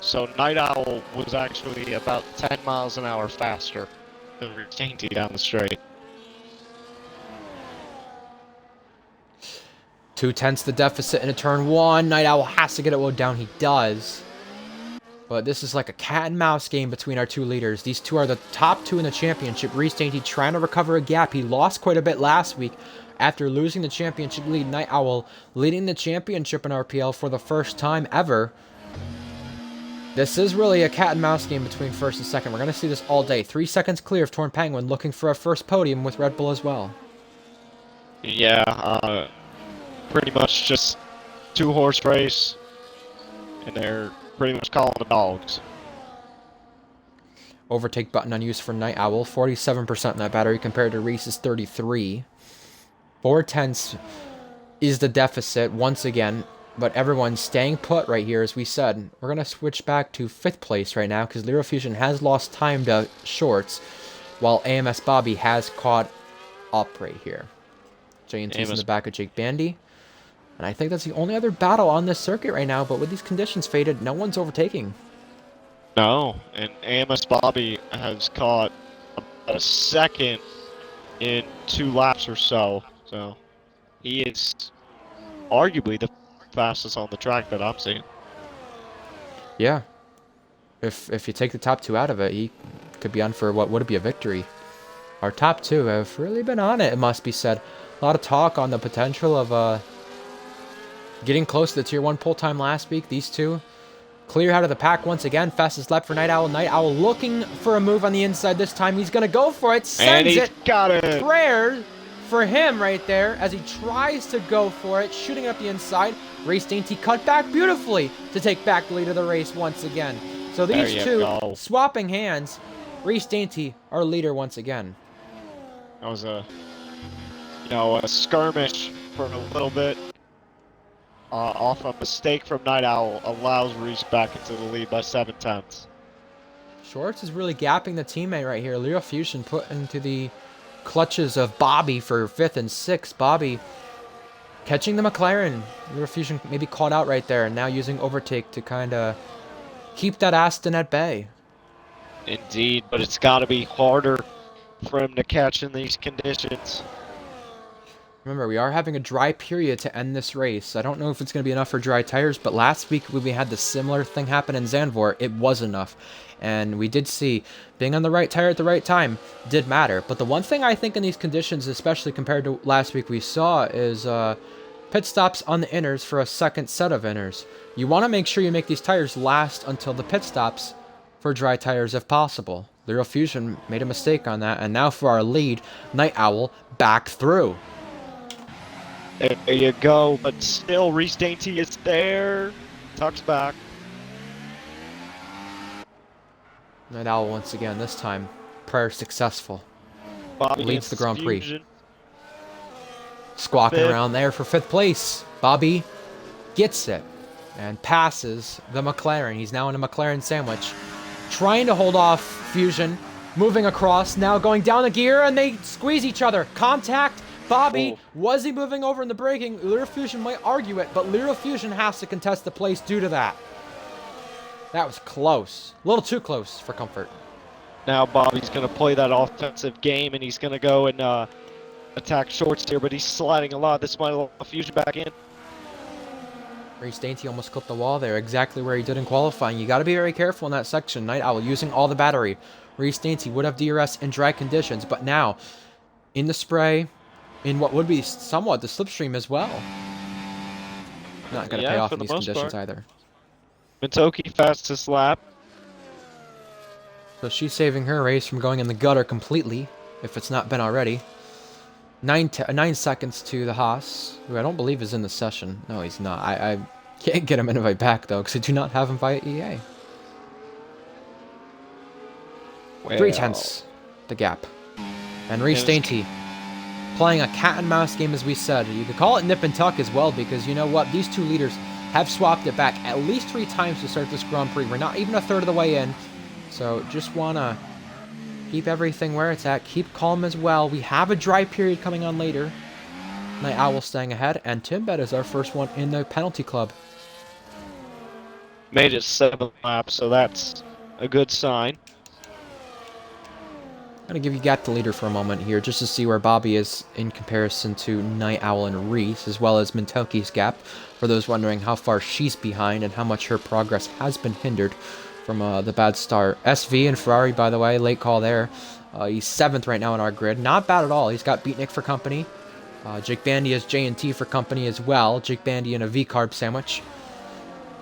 So Night Owl was actually about 10 miles an hour faster than Reese Dainty down the straight. 2/10 the deficit into turn 1. Night Owl has to get it wound down. He does. But this is like a cat and mouse game between our two leaders. These two are the top 2 in the championship. Reese Dainty trying to recover a gap. He lost quite a bit last week after losing the championship lead. Night Owl leading the championship in RPL for the first time ever. This is really a cat and mouse game between first and second. We're going to see this all day. 3 seconds clear of Torn Penguin, looking for a first podium with Red Bull as well. Yeah, pretty much just 2-horse race, and they're pretty much calling the dogs. Overtake button unused for Night Owl. 47% in that battery compared to Reese's 33. 4/10 is the deficit once again. But everyone's staying put right here, as we said. We're going to switch back to 5th place right now, because Lyra Fusion has lost time to Shorts, while AMS Bobby has caught up right here. JNT's in the back of Jake Bandy. And I think that's the only other battle on this circuit right now, but with these conditions faded, no one's overtaking. No, and AMS Bobby has caught about a second in 2 laps or so. So he is arguably the fastest on the track that I'm seeing. Yeah. If you take the top 2 out of it, he could be on for what would be a victory. Our top 2 have really been on it, it must be said. A lot of talk on the potential of getting close to the Tier 1 pull time last week. These two clear out of the pack once again. Fastest lap for Night Owl. Night Owl looking for a move on the inside this time. He's going to go for it. And Sends he's got it. Prayer for him right there as he tries to go for it. Shooting up the inside. Reese Dainty cut back beautifully to take back the lead of the race once again. So these two swapping hands. Reese Dainty, our leader once again. That was a skirmish for a little bit. Off a mistake from Night Owl allows Reese back into the lead by 7/10. Shorts is really gapping the teammate right here. Lyra Fusion put into the clutches of Bobby for 5th and 6th. Bobby catching the McLaren. Lyra Fusion maybe caught out right there, and now using overtake to kind of keep that Aston at bay. Indeed, but it's got to be harder for him to catch in these conditions. Remember, we are having a dry period to end this race. I don't know if it's going to be enough for dry tires, but last week when we had the similar thing happen in Zandvoort, it was enough. And we did see being on the right tire at the right time did matter. But the one thing I think in these conditions, especially compared to last week we saw, is pit stops on the inners for a second set of inners. You want to make sure you make these tires last until the pit stops for dry tires if possible. Lyra Fusion made a mistake on that, and now for our lead, Night Owl back through. There you go, but still Reese Dainty is there. Tucks back. Night Owl once again, this time, prayer successful. Bobby leads the Grand Prix. Fusion. Squawking around there for 5th place. Bobby gets it and passes the McLaren. He's now in a McLaren sandwich. Trying to hold off Fusion. Moving across, now going down the gear, and they squeeze each other. Contact. Bobby, was he moving over in the braking? Lyra Fusion might argue it, but Lyra Fusion has to contest the place due to that. That was close. A little too close for comfort. Now Bobby's going to play that offensive game, and he's going to go and attack Shorts here, but he's sliding a lot. This might allow Fusion back in. Reese Dainty almost clipped the wall there, exactly where he did in qualifying. You got to be very careful in that section. Night Owl using all the battery. Reese Dainty would have DRS in dry conditions, but now in the spray, in what would be somewhat the slipstream as well. Not going to pay off in these conditions either. Mintoki fastest lap. So she's saving her race from going in the gutter completely, if it's not been already. 9 seconds to the Haas, who I don't believe is in the session. No, he's not. I can't get him invite back, though, because I do not have him via EA. 3 Well, tenths the gap. And Reese and it's Dainty playing a cat and mouse game, as we said. You could call it nip and tuck as well, because you know what? These two leaders have swapped it back at least 3 times to start this Grand Prix. We're not even a third of the way in. So just want to keep everything where it's at. Keep calm as well. We have a dry period coming on later. Night Owl staying ahead, and Timbet is our first one in the penalty club. made it 7 laps, so that's a good sign. I'm going to give you Gap the leader for a moment here, just to see where Bobby is in comparison to Night Owl and Reese, as well as Mintoki's gap, for those wondering how far she's behind and how much her progress has been hindered from the bad start. SV and Ferrari, by the way, late call there. He's 7th right now in our grid. Not bad at all. He's got Beatnik for company. Jake Bandy has J&T for company as well. Jake Bandy in a V-carb sandwich.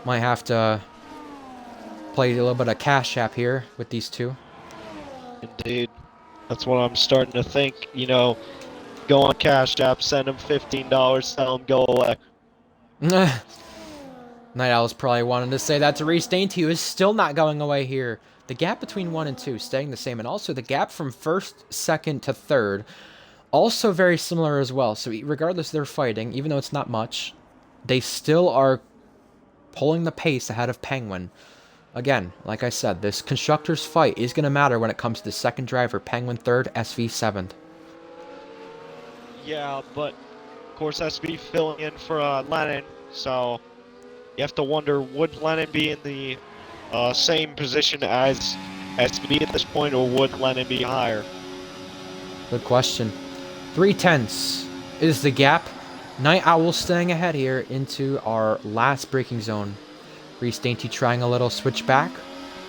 Might have to play a little bit of cash app here with these two. Indeed. That's what I'm starting to think. You know, go on Cash App, send them $15, tell them go away. Night Owl's probably wanting to say that to Reese Dainty, who is still not going away here. The gap between 1 and 2 staying the same, and also the gap from 1st, 2nd to 3rd, also very similar as well. So regardless they're fighting, even though it's not much, they still are pulling the pace ahead of Penguin. Again, like I said, this constructors fight is going to matter when it comes to the second driver. Penguin 3rd, SV 7th. Yeah, but of course SB filling in for Lennon, so you have to wonder, would Lennon be in the same position as SB at this point, or would Lennon be higher? Good question. 3 tenths is the gap. Night Owl staying ahead here into our last braking zone. Reese Dainty trying a little switchback.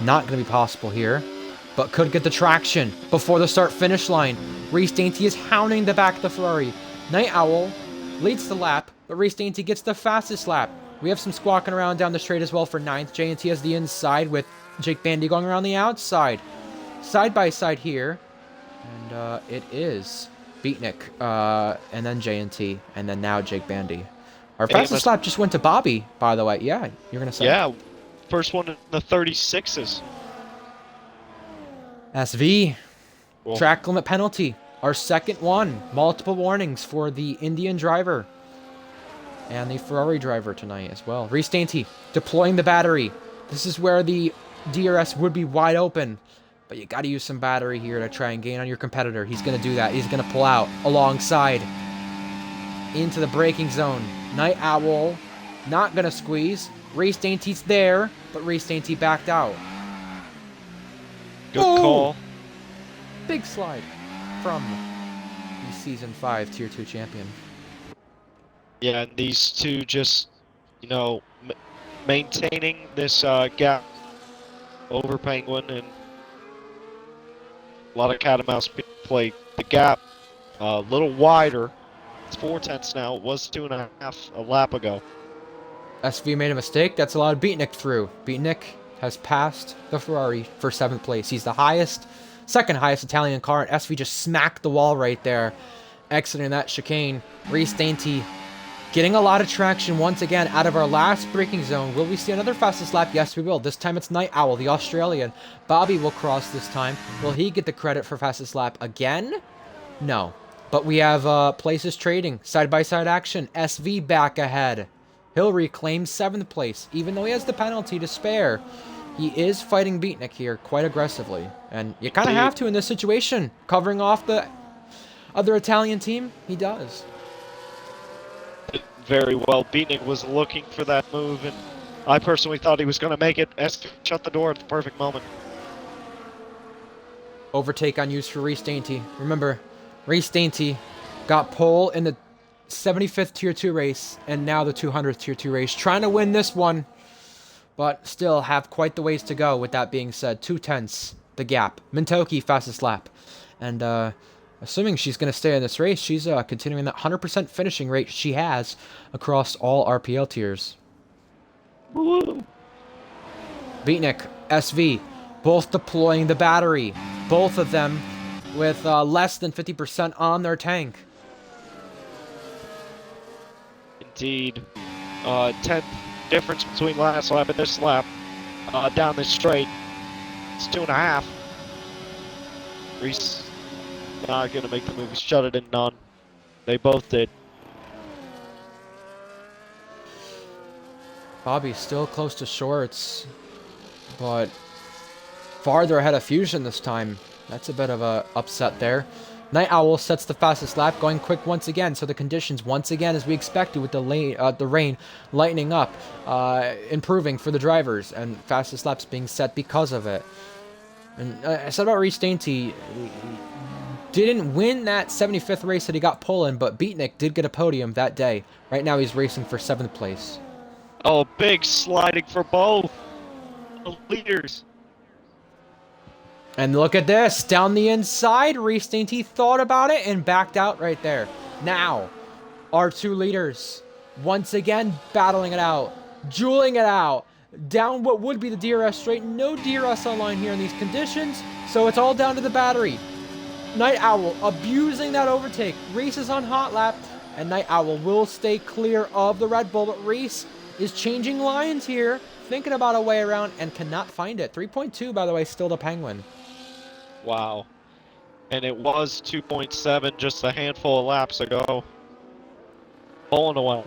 Not going to be possible here, but could get the traction before the start-finish line. Reese Dainty is hounding the back of the Ferrari. Night Owl leads the lap, but Reese Dainty gets the fastest lap. We have some squawking around down the straight as well for 9th. J&T has the inside with Jake Bandy going around the outside. Side by side here. And it is Beatnik, and then J&T, and then now Jake Bandy. Our fastest lap just went to Bobby, by the way. Yeah, you're going to say? Yeah, first one in the 36s. SV, Cool. track limit penalty. Our second one. Multiple warnings for the Indian driver and the Ferrari driver tonight as well. Reese Dainty deploying the battery. This is where the DRS would be wide open, but you got to use some battery here to try and gain on your competitor. He's going to do that. He's going to pull out alongside into the braking zone. Night Owl not going to squeeze. Reese Dainty's there, but Reese Dainty backed out. Good call. Big slide from the Season 5 Tier 2 champion. Yeah, and these two just, you know, maintaining this gap over Penguin, and a lot of cat and mouse play. The gap a little wider. It's 4 tenths now. It was 2.5 a lap ago. SV made a mistake. That's allowed Beatnik through. Beatnik has passed the Ferrari for 7th place. He's the highest, second highest Italian car, and SV just smacked the wall right there, exiting that chicane. Reese Dainty getting a lot of traction once again out of our last braking zone. Will we see another fastest lap? Yes, we will. This time it's Night Owl, the Australian. Bobby will cross this time. Will he get the credit for fastest lap again? No. But we have places trading. Side-by-side action. SV back ahead. He'll reclaim 7th place, even though he has the penalty to spare. He is fighting Beatnik here quite aggressively. And you kind of have to in this situation. Covering off the other Italian team, he does. Very well. Beatnik was looking for that move, and I personally thought he was going to make it. SV shut the door at the perfect moment. Overtake on use for Reese Dainty. Remember, Reese Dainty got pole in the 75th Tier 2 race, and now the 200th Tier 2 race. Trying to win this one, but still have quite the ways to go. With that being said, 2 tenths, the gap. Mintoki, fastest lap. And assuming she's going to stay in this race, she's continuing that 100% finishing rate she has across all RPL tiers. Woo! Beatnik, SV, both deploying the battery. Both of them with less than 50% on their tank. Indeed. 10th difference between last lap and this lap. Down this straight. It's 2.5. Reese not gonna make the move. He shut it in none. They both did. Bobby's still close to Shorts, but farther ahead of Fusion this time. That's a bit of a upset there. Night Owl sets the fastest lap, going quick once again. So the conditions, once again, as we expected, with the rain lightening up, improving for the drivers, and fastest laps being set because of it. And I said about Reese Dainty, didn't win that 75th race that he got pole in, but Beatnik did get a podium that day. Right now he's racing for 7th place. Oh, big sliding for both the leaders. And look at this, down the inside, Reese Dainty thought about it and backed out right there. Now, our two leaders, once again, battling it out, dueling it out, down what would be the DRS straight. No DRS online here in these conditions, so it's all down to the battery. Night Owl abusing that overtake. Reese is on hot lap, and Night Owl will stay clear of the Red Bull, but Reese is changing lines here, thinking about a way around, and cannot find it. 3.2, by the way, still the Penguin. Wow. And it was 2.7 just a handful of laps ago. Pulling away.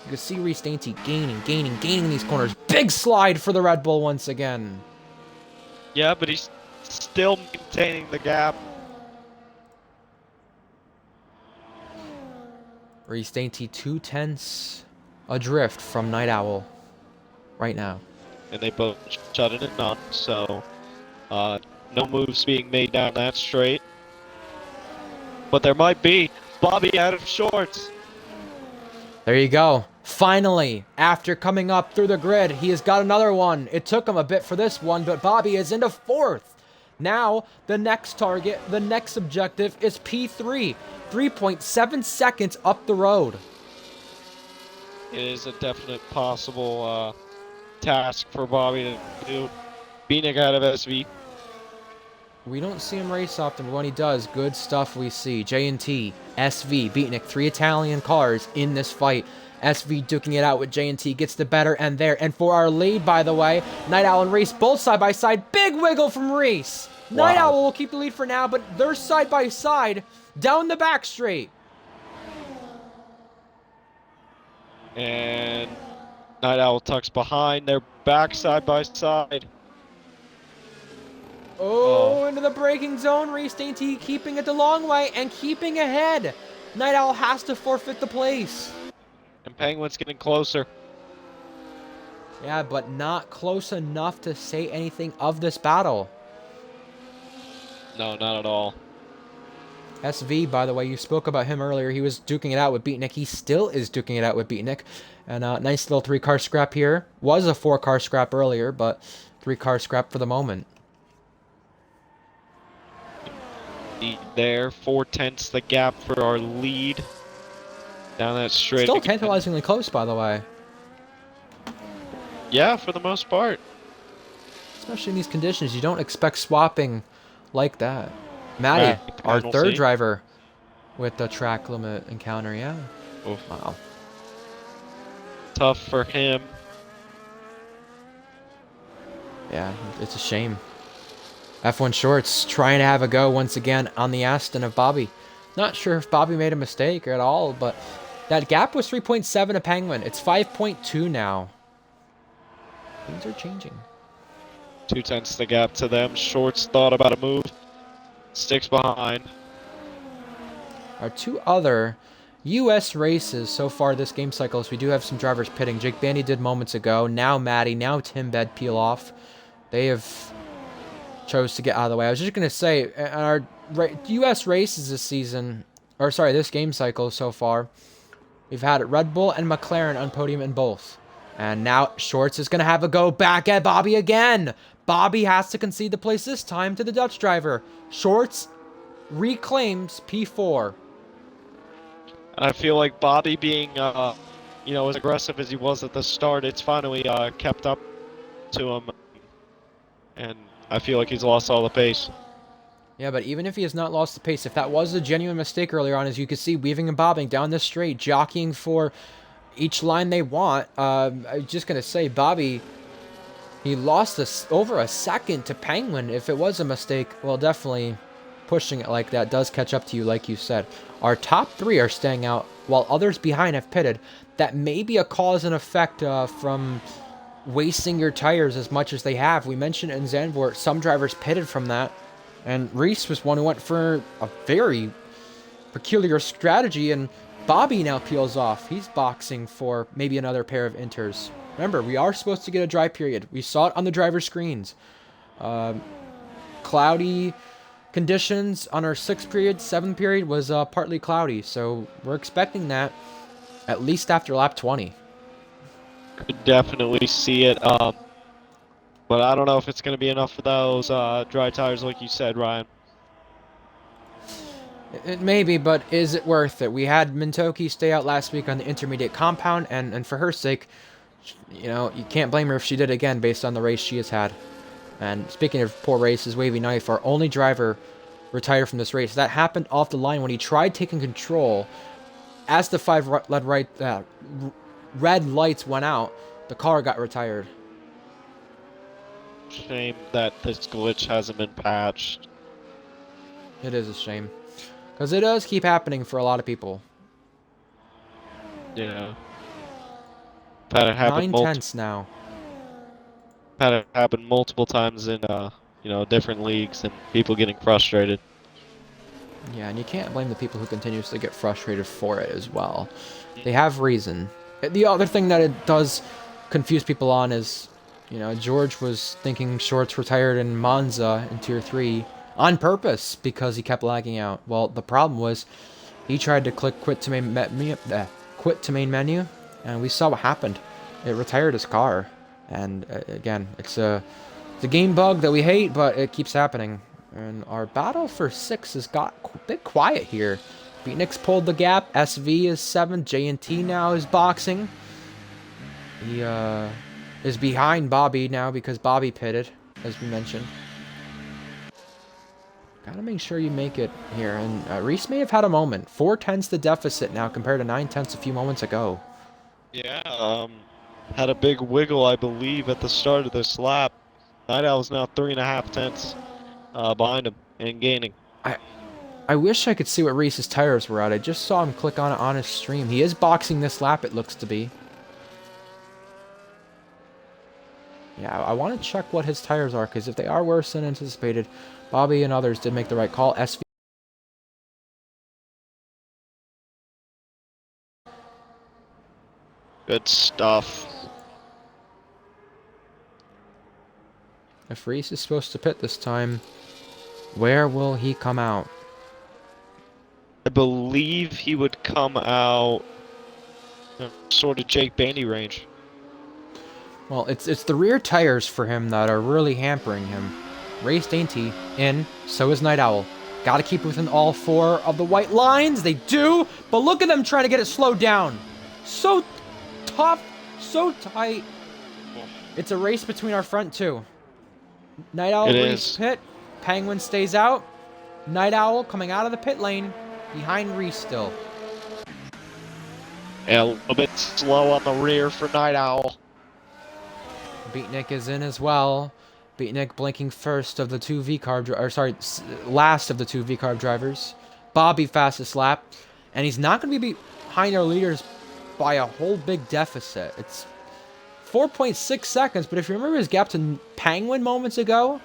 You can see Reese Dainty gaining these corners. Big slide for the Red Bull once again. Yeah, but he's still maintaining the gap. Reese Dainty 2/10 adrift from Night Owl right now. And they both shut it in none, so no moves being made down that straight. But there might be. Bobby out of shorts. There you go. Finally, after coming up through the grid, he has got another one. It took him a bit for this one, but Bobby is into 4th. Now, the next target, the next objective is P3. 3.7 seconds up the road. It is a definite possible task for Bobby to do. Being out of SV. We don't see him race often, but when he does, good stuff we see. J&T, SV, Beatnik, 3 Italian cars in this fight. SV duking it out with J&T, gets the better and there. And for our lead, by the way, Night Owl and Reese both side by side. Big wiggle from Reese. Wow. Night Owl will keep the lead for now, but they're side by side down the back straight. And Night Owl tucks behind. They're back side by side. Oh, into the braking zone. Reese Dainty keeping it the long way and keeping ahead. Night Owl has to forfeit the place. And Penguin's getting closer. Yeah, but not close enough to say anything of this battle. No, not at all. SV, by the way, you spoke about him earlier. He was duking it out with Beatnik. He still is duking it out with Beatnik. And nice little 3-car scrap here. Was a 4-car scrap earlier, but 3-car scrap for the moment. There, 4/10 the gap for our lead. Down that straight. Still tantalizingly close, by the way. Yeah, for the most part. Especially in these conditions, you don't expect swapping like that. Matty, our third driver with the track limit encounter, yeah. Oof. Wow. Tough for him. Yeah, it's a shame. F1 Shorts trying to have a go once again on the Aston of Bobby. Not sure if Bobby made a mistake at all, but that gap was 3.7 to Penguin. It's 5.2 now. Things are changing. 2/10 the gap to them. Shorts thought about a move. Sticks behind. Our two other U.S. races so far this game cycle is we do have some drivers pitting. Jake Bandy did moments ago. Now Matty. Now Tim Bed peel off. They have chose to get out of the way. I was just going to say, our U.S. races this season, or sorry, this game cycle so far, we've had Red Bull and McLaren on podium in both. And now Shorts is going to have a go back at Bobby again. Bobby has to concede the place this time to the Dutch driver. Shorts reclaims P4. And I feel like Bobby being, as aggressive as he was at the start, it's finally kept up to him. And I feel like he's lost all the pace. Yeah, but even if he has not lost the pace, if that was a genuine mistake earlier on, as you can see, weaving and bobbing down the straight, jockeying for each line they want. I'm just going to say, Bobby, he lost over a second to Penguin. If it was a mistake, well, definitely pushing it like that does catch up to you, like you said. Our top 3 are staying out, while others behind have pitted. That may be a cause and effect from wasting your tires as much as they have. We mentioned in Zandvoort, some drivers pitted from that, and Reese was one who went for a very peculiar strategy, and Bobby now peels off. He's boxing for maybe another pair of inters. Remember, we are supposed to get a dry period. We saw it on the driver screens. Cloudy conditions on our 6th period, 7th period was partly cloudy, so we're expecting that at least after lap 20. Could definitely see it. But I don't know if it's going to be enough for those dry tires, like you said, Ryan. It may be, but is it worth it? We had Mintoki stay out last week on the intermediate compound, and for her sake, you know, you can't blame her if she did it again based on the race she has had. And speaking of poor races, Wavy Knife, our only driver, retired from this race. That happened off the line when he tried taking control. As the 5 red lights went out, the car got retired. Shame that this glitch hasn't been patched. It is a shame. Because it does keep happening for a lot of people. Yeah. Had it happen 9/10 now. Had it happen multiple times in different leagues and people getting frustrated. Yeah, and you can't blame the people who continuously get frustrated for it as well. They have reason. The other thing that it does confuse people on is, you know, George was thinking Shorts retired in Monza in Tier 3 on purpose because he kept lagging out. Well, the problem was he tried to click quit to main menu, and we saw what happened. It retired his car. And again, it's a game bug that we hate, but it keeps happening. And our battle for 6 has got a bit quiet here. Beatnik's pulled the gap. SV is 7. J&T now is boxing. He is behind Bobby now because Bobby pitted, as we mentioned. Gotta make sure you make it here. And Reese may have had a moment. 4/10 the deficit now compared to 9/10 a few moments ago. Yeah, had a big wiggle, I believe, at the start of this lap. Night Owl's now 3.5 tenths behind him and gaining. I wish I could see what Reese's tires were at. I just saw him click on it on his stream. He is boxing this lap, it looks to be. Yeah, I want to check what his tires are, because if they are worse than anticipated, Bobby and others did make the right call. SV. Good stuff. If Reese is supposed to pit this time, where will he come out? I believe he would come out sort of Jake Bandy range. Well, it's the rear tires for him that are really hampering him. Race Dainty in, so is Night Owl. Gotta keep within all 4 of the white lines. They do, but look at them trying to get it slowed down. So tough, so tight. It's a race between our front 2. Night Owl Reese pit. Penguin stays out. Night Owl coming out of the pit lane behind Reese still. And a little bit slow on the rear for Night Owl. Beatnik is in as well. Beatnik blinking first of the 2 V-carb, last of the 2 V-carb drivers. Bobby fastest lap, and he's not going to be behind our leaders by a whole big deficit. It's 4.6 seconds, but if you remember his gap to Penguin moments ago,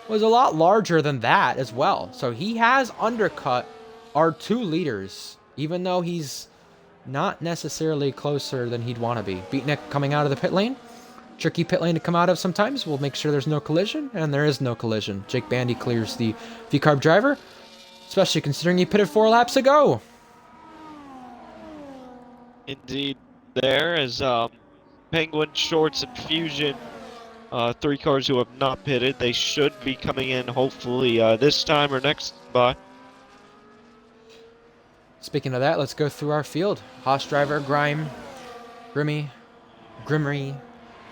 was a lot larger than that as well. So he has undercut our 2 leaders, even though he's not necessarily closer than he'd want to be. Beatnik coming out of the pit lane. Tricky pit lane to come out of sometimes. We'll make sure there's no collision, and there is no collision. Jake Bandy clears the V-carb driver, especially considering he pitted 4 laps ago. Indeed, there is Penguin, Shorts, and Fusion. 3 cars who have not pitted. They should be coming in hopefully this time or next by. Speaking of that, let's go through our field. Haas driver, Grimmery,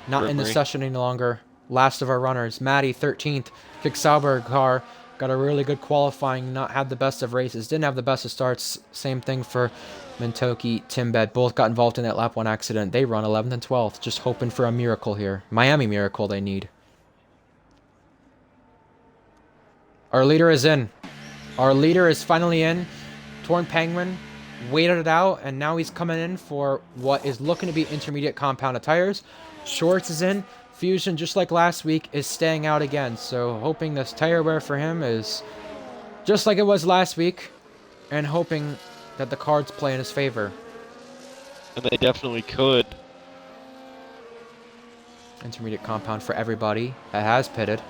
not in the session any longer. Last of our runners, Maddie, 13th. Kick Sauber car, got a really good qualifying, not had the best of races, didn't have the best of starts. Same thing for Mintoki, Timbed, both got involved in that lap 1 accident. They run 11th and 12th, just hoping for a miracle here. Miami miracle they need. Our leader is in. Our leader is finally in. Torn Penguin waited it out, and now he's coming in for what is looking to be intermediate compounded tires. Shorts is in. Fusion, just like last week, is staying out again. So hoping this tire wear for him is just like it was last week, and hoping that the cards play in his favor. And they definitely could. Intermediate compound for everybody that has pitted.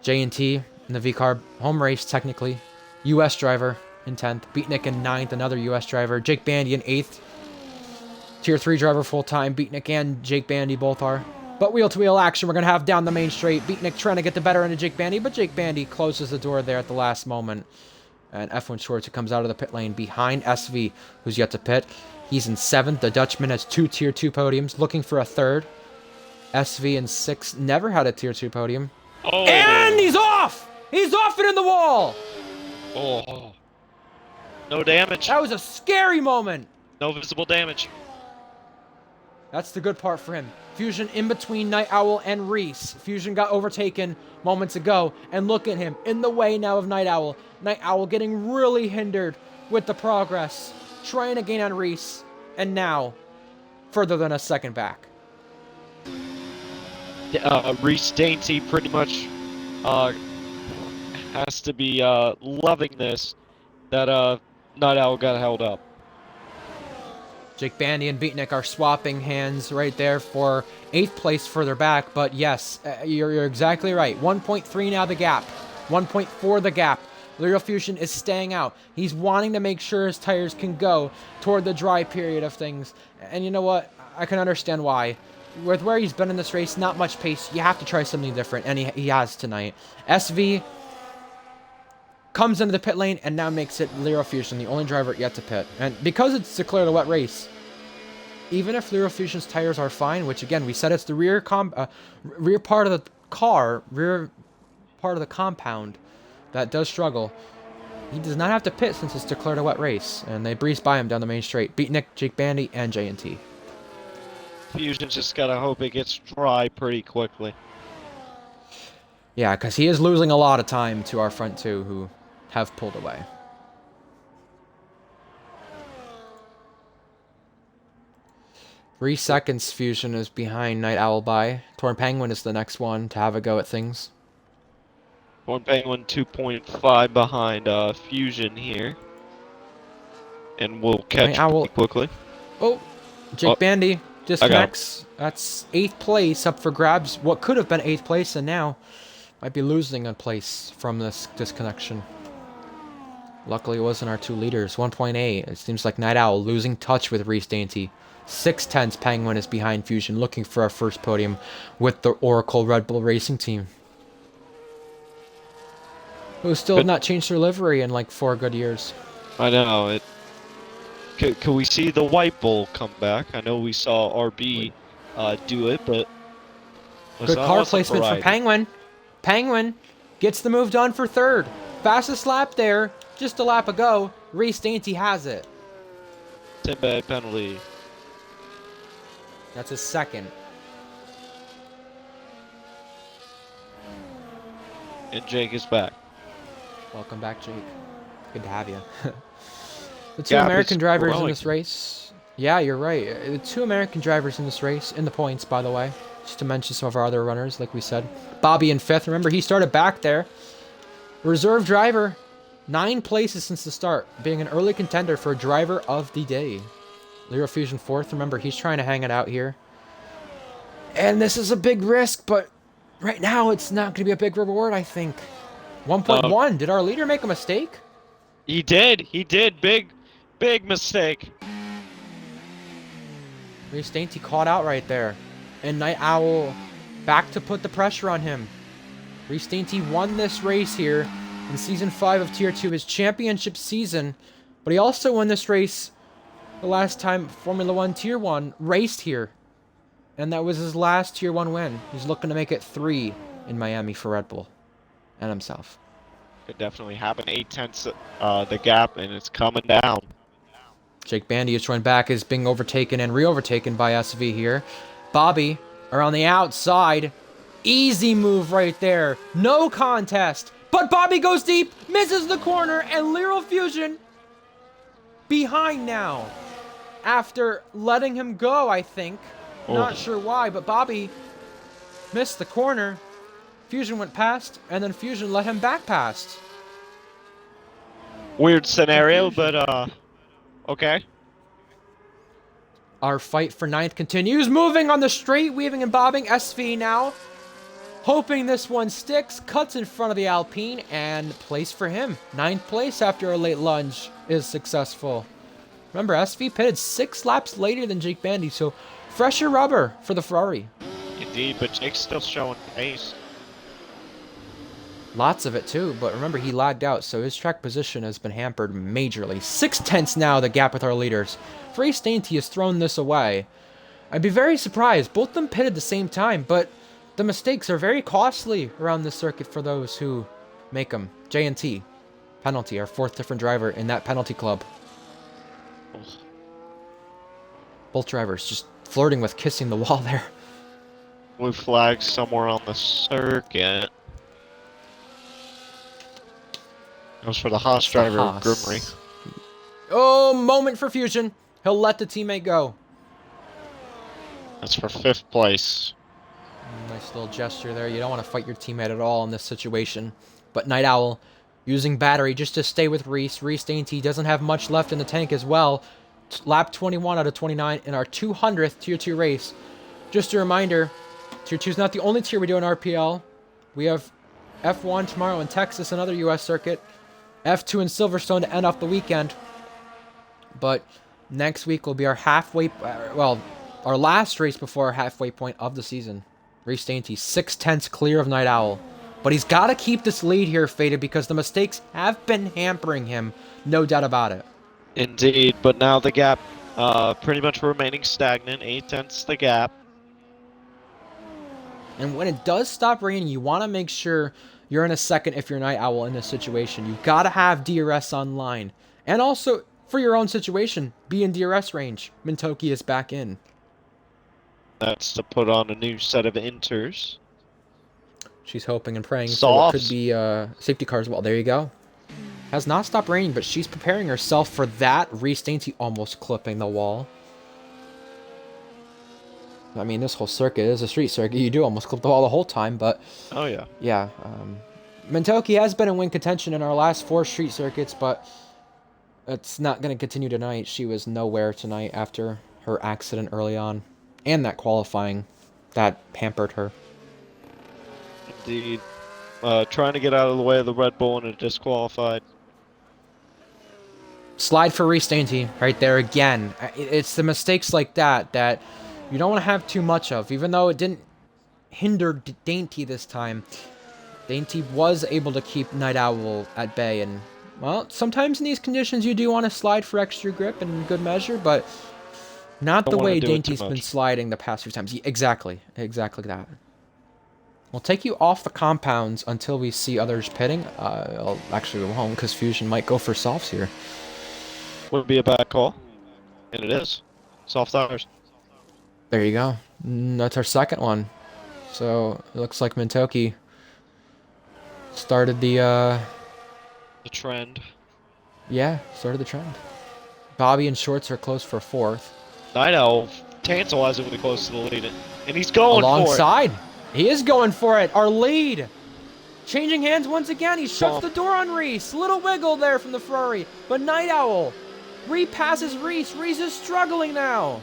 J&T in the V-Carb home race, technically. U.S. driver in 10th. Beatnik in 9th, another U.S. driver. Jake Bandy in 8th. Tier 3 driver full-time. Beatnik and Jake Bandy both are. But wheel-to-wheel action we're going to have down the main straight. Beatnik trying to get the better end of Jake Bandy, but Jake Bandy closes the door there at the last moment. And F1 Schwartz, who comes out of the pit lane behind SV, who's yet to pit. He's in 7th. The Dutchman has 2 Tier 2 podiums, looking for a 3rd. SV in 6th, never had a Tier 2 podium. Oh. And he's off! He's off and in the wall! Oh. No damage. That was a scary moment. No visible damage. That's the good part for him. Fusion in between Night Owl and Reese. Fusion got overtaken moments ago, and look at him, in the way now of Night Owl. Night Owl getting really hindered with the progress. Trying to gain on Reese, and now, further than a second back. Reese Dainty pretty much has to be loving this, that Night Owl got held up. Jake Bandy and Beatnik are swapping hands right there for 8th place further back, but yes, you're exactly right. 1.3 now the gap. 1.4 the gap. Lyrical Fusion is staying out. He's wanting to make sure his tires can go toward the dry period of things. And you know what? I can understand why. With where he's been in this race, not much pace. You have to try something different, and he has tonight. SV comes into the pit lane and now makes it Lyrical Fusion, the only driver yet to pit. And because it's declared a wet race, even if Lyrical Fusion's tires are fine, which again, we said it's the rear part of the car, rear part of the compound that does struggle, he does not have to pit since it's declared a wet race. And they breeze by him down the main straight. Beatnik, Jake Bandy, and J&T. Fusion's just gotta hope it gets dry pretty quickly. Yeah, because he is losing a lot of time to our front two, who have pulled away. Three seconds Fusion is behind Night Owl by. Torn Penguin is the next one to have a go at things. Torn Penguin 2.5 behind Fusion here. And we'll catch Night Owl pretty quickly. Oh, Jake Bandy disconnects. That's 8th place up for grabs. What could have been 8th place and now might be losing a place from this disconnection. Luckily, it wasn't our two leaders. 1.8. It seems like Night Owl losing touch with Reese Dainty. 6/10 Penguin is behind Fusion, looking for our first podium with the Oracle Red Bull Racing Team, who still have not changed their livery in like 4 good years. I know. Could we see the White Bull come back? I know we saw RB do it, but... Good car placement for Penguin. Penguin gets the move done for 3rd. Fastest lap there. Just a lap ago, Reese Dainty has it. 10-bad penalty. That's his 2nd. And Jake is back. Welcome back, Jake. Good to have you. The two American drivers in this race. Yeah, you're right. The two American drivers in this race, in the points, by the way. Just to mention some of our other runners, like we said. Bobby in 5th. Remember, he started back there. Reserve driver. 9 places since the start, being an early contender for driver of the day. Lyrical Fusion 4th. Remember, he's trying to hang it out here. And this is a big risk, but right now it's not going to be a big reward, I think. 1.1. Did our leader make a mistake? He did. He did. Big mistake. Reese Dainty caught out right there. And Night Owl back to put the pressure on him. Reese Dainty won this race here in Season 5 of Tier 2, his championship season. But he also won this race the last time Formula 1 Tier 1 raced here. And that was his last Tier 1 win. He's looking to make it 3 in Miami for Red Bull and himself. Could definitely happen. 8/10 the gap, and it's coming down. Jake Bandy is joined back, is being overtaken and re-overtaken by SV here. Bobby around the outside. Easy move right there. No contest. But Bobby goes deep, misses the corner, and Leral Fusion behind now. After letting him go, I think. Not sure why, but Bobby missed the corner. Fusion went past, and then Fusion let him back past. Weird scenario, but okay. Our fight for ninth continues. Moving on the straight, weaving and bobbing. SV now. Hoping this one sticks. Cuts in front of the Alpine, and place for him. Ninth place after a late lunge is successful. Remember, SV pitted 6 laps later than Jake Bandy, so fresher rubber for the Ferrari. Indeed, but Jake's still showing pace. Lots of it too, but remember he lagged out, so his track position has been hampered majorly. 6/10 now, the gap with our leaders. Race Dainty has thrown this away. I'd be very surprised. Both of them pitted at the same time, but the mistakes are very costly around this circuit for those who make them. J&T, penalty, our 4th different driver in that penalty club. Both drivers just flirting with kissing the wall there. Blue flag somewhere on the circuit. Goes for the Haas driver, Grimmery. Oh, moment for Fusion. He'll let the teammate go. That's for 5th place. Nice little gesture there. You don't want to fight your teammate at all in this situation. But Night Owl using battery just to stay with Reese. Reese Dainty doesn't have much left in the tank as well. Lap 21 out of 29 in our 200th Tier 2 race. Just a reminder, Tier 2 is not the only tier we do in RPL. We have F1 tomorrow in Texas, another US circuit. F2 in Silverstone to end off the weekend. But next week will be our our last race before our halfway point of the season. Reese Dainty, 6/10 clear of Night Owl. But he's got to keep this lead here, Faded, because the mistakes have been hampering him. No doubt about it. Indeed, but now the gap pretty much remaining stagnant. 8/10 the gap. And when it does stop raining, you want to make sure you're in a second if you're Night Owl in this situation. You've got to have DRS online. And also, for your own situation, be in DRS range. Mintoki is back in. That's to put on a new set of inters. She's hoping and praying for what could be safety car as well. There you go. Has not stopped raining, but she's preparing herself for that. Reese Dainty almost clipping the wall. I mean, this whole circuit is a street circuit. You do almost clip the wall the whole time, but... Oh, yeah. Yeah. Mintoki has been in win contention in our last 4 street circuits, but it's not going to continue tonight. She was nowhere tonight after her accident early on. And that qualifying. That hampered her. Indeed. Trying to get out of the way of the Red Bull and it disqualified. Slide for Reese Dainty right there again. It's the mistakes like that that you don't want to have too much of. Even though it didn't hinder Dainty this time, Dainty was able to keep Night Owl at bay. And, well, sometimes in these conditions you do want to slide for extra grip and good measure, but not the way Dainty's been sliding the past few times. Exactly. Exactly that. We'll take you off the compounds until we see others pitting. Actually, we won't, because Fusion might go for softs here. Would be a bad call. And it is. Soft tires. There you go. That's our second one. So, it looks like Mintoki started the trend. Yeah, started the trend. Bobby and Shorts are close for 4th. Night Owl tantalizingly close to the lead. And he's going alongside. He is going for it. Our lead. Changing hands once again. He shuts the door on Reese. Little wiggle there from the Ferrari. But Night Owl repasses Reese. Reese is struggling now.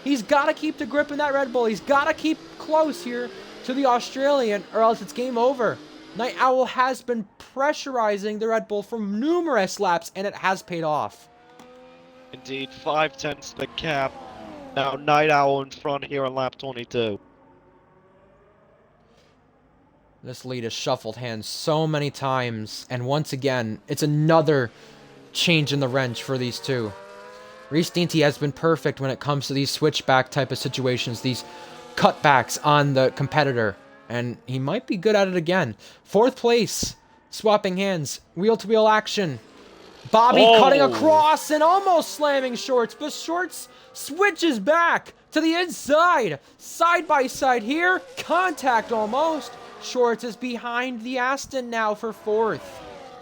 He's got to keep the grip in that Red Bull. He's got to keep close here to the Australian, or else it's game over. Night Owl has been pressurizing the Red Bull for numerous laps, and it has paid off. Indeed, 5/10 the cap. Now Night Owl in front here on lap 22. This lead has shuffled hands so many times, and once again, it's another change in the wrench for these two. Reese Dainty has been perfect when it comes to these switchback type of situations, these cutbacks on the competitor, and he might be good at it again. 4th place, swapping hands, wheel-to-wheel action. Bobby cutting across and almost slamming Shorts, but Shorts switches back to the inside. Side by side here, contact almost. Shorts is behind the Aston now for 4th.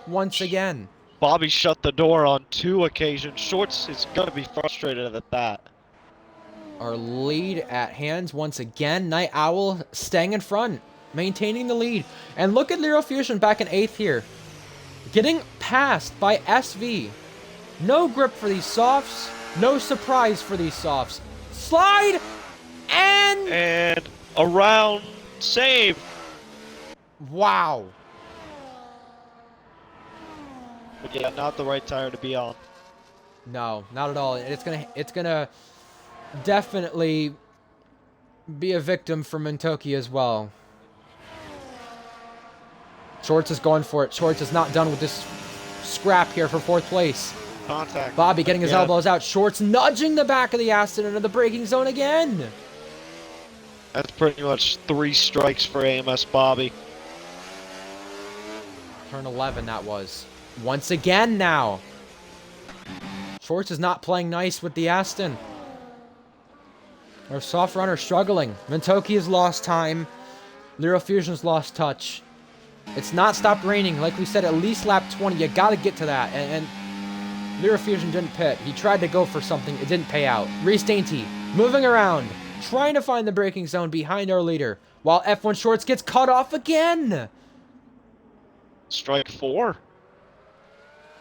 Once again. Bobby shut the door on 2 occasions. Shorts is going to be frustrated at that. Our lead at hands once again. Night Owl staying in front, maintaining the lead. And look at Lyro Fusion back in 8th here. Getting passed by SV. No grip for these softs. No surprise for these softs. Slide! And around save. Wow. But yeah, not the right tire to be on. No, not at all. It's gonna definitely be a victim for Mintoki as well. Shorts is going for it. Shorts is not done with this scrap here for 4th place. Contact. Bobby getting his elbows out. Shorts nudging the back of the Aston into the braking zone again. That's pretty much 3 strikes for AMS Bobby. Turn 11 that was. Once again now. Shorts is not playing nice with the Aston. Our soft runner struggling. Mintoki has lost time. Lyro Fusion's lost touch. It's not stopped raining. Like we said, at least lap 20. You got to get to that. And Lyro Fusion didn't pit. He tried to go for something. It didn't pay out. Reese Dainty moving around. Trying to find the braking zone behind our leader. While F1 Shorts gets cut off again. Strike 4?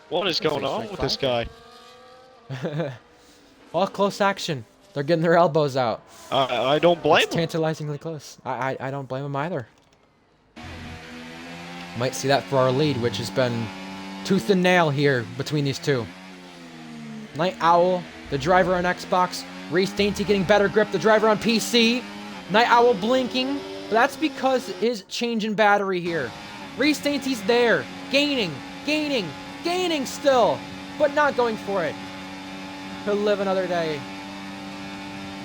What is going on with this guy? All close action. They're getting their elbows out. I don't blame It's him. tantalizingly close. I don't blame him either. Might see that for our lead, which has been tooth and nail here between these two. Night Owl, the driver on Xbox. Reese Dainty getting better grip, the driver on PC. Night Owl blinking, but that's because his change in battery here. Reese Dainty's there, gaining still, but not going for it. He'll live another day.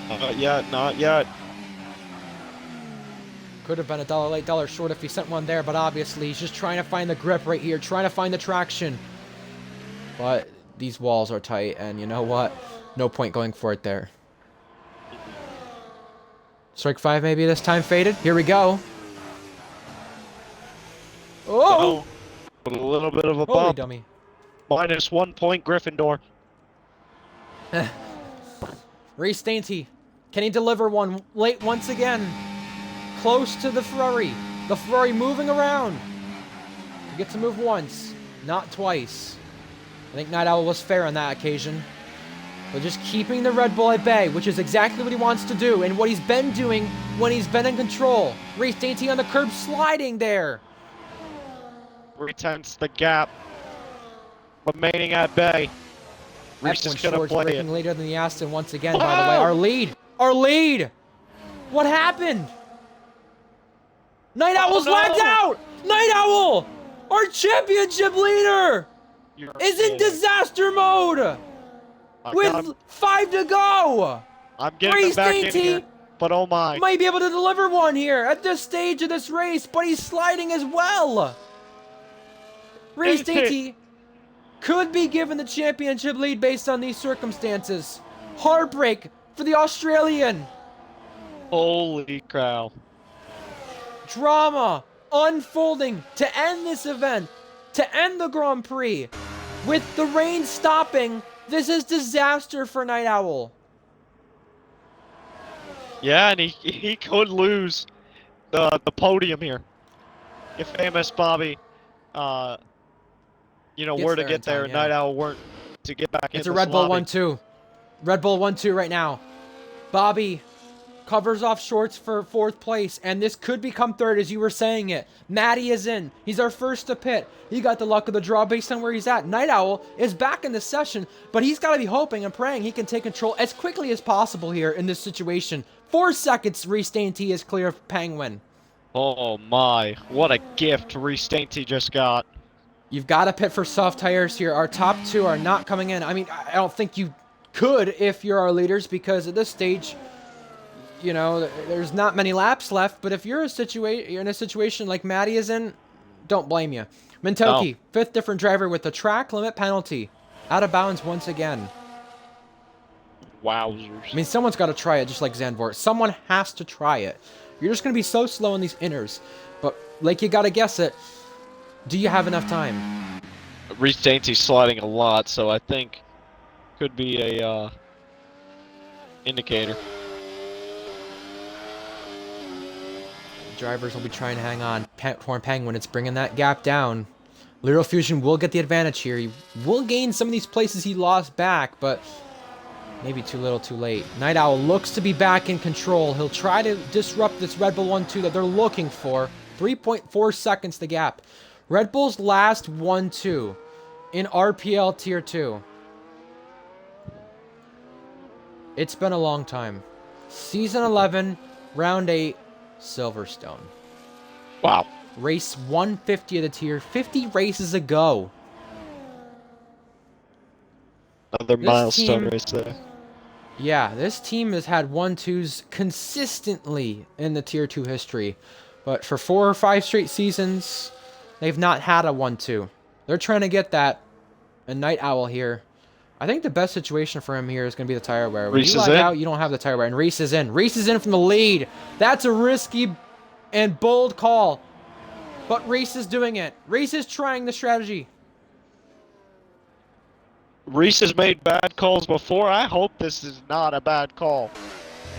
Not yet, not yet. Could have been a dollar late, dollar short if he sent one there, but obviously he's just trying to find the grip right here, trying to find the traction. But these walls are tight, and you know what? No point going for it there. Strike 5 maybe this time faded. Here we go. Oh! A little bit of a Holy bump. dummy. -1 point Gryffindor. Reese Dainty. Can he deliver one late once again? Close to the Ferrari. The Ferrari moving around. He gets to move once, not twice. I think Night Owl was fair on that occasion. But just keeping the Red Bull at bay, which is exactly what he wants to do and what he's been doing when he's been in control. Reese Dainty on the curb sliding there. 3/10 the gap. Remaining at bay. Reese is F1 gonna Shorts play breaking it. later than the Aston once again, by the way. Our lead! Our lead! What happened? Night Owl's lagged out! Night Owl! Our championship leader! You're Is in kidding. disaster mode! With 5 to go! I'm getting Reese him back in Dainty here, but oh my. might be able to deliver one here at this stage of this race, but he's sliding as well! Reese Dainty could be given the championship lead based on these circumstances. Heartbreak for the Australian. Holy cow. Drama unfolding to end this event, to end the Grand Prix. With the rain stopping, this is disaster for Night Owl. Yeah, and he could lose the podium here if AMS Bobby, Gets were to there in get there time, and yeah. Night Owl weren't to get back in. It's a Red Bull 1-2. Red Bull 1-2 right now. Bobby covers off Shorts for 4th place, and this could become 3rd as you were saying it. Matty is in. He's our first to pit. He got the luck of the draw based on where he's at. Night Owl is back in the session, but he's got to be hoping and praying he can take control as quickly as possible here in this situation. 4 seconds, Reese Dainty is clear of Penguin. Oh my, what a gift Reese Dainty just got. You've got to pit for soft tires here. Our top 2 are not coming in. I mean, I don't think you could if you're our leaders, because at this stage, you know, there's not many laps left. But if you're in a situation like Matty is in, don't blame you. Mintoki, 5th different driver with the track limit penalty. Out of bounds once again. Wowzers. I mean, someone's got to try it, just like Zandvoort. Someone has to try it. You're just going to be so slow in these inners. But, like, you gotta guess it. Do you have enough time? Reese Dainty's sliding a lot, so I think could be a indicator. Drivers will be trying to hang on. Torn Penguin, it's bringing that gap down. Lyral Fusion will get the advantage here. He will gain some of these places he lost back, but maybe too little too late. Night Owl looks to be back in control. He'll try to disrupt this Red Bull 1-2 that they're looking for. 3.4 seconds the gap. Red Bull's last 1-2 in RPL Tier 2. It's been a long time. Season 11, Round 8, Silverstone. Wow. Race 150 of the tier, 50 races ago. Another milestone race there. Yeah, this team has had 1-2s consistently in the Tier 2 history. But for 4 or 5 straight seasons, they've not had a 1-2. They're trying to get that. And Night Owl here. I think the best situation for him here is going to be the tire wear. When Reese you is lag in. out, you don't have the tire wear. And Reese is in. Reese is in from the lead. That's a risky and bold call. But Reese is doing it. Reese is trying the strategy. Reese has made bad calls before. I hope this is not a bad call.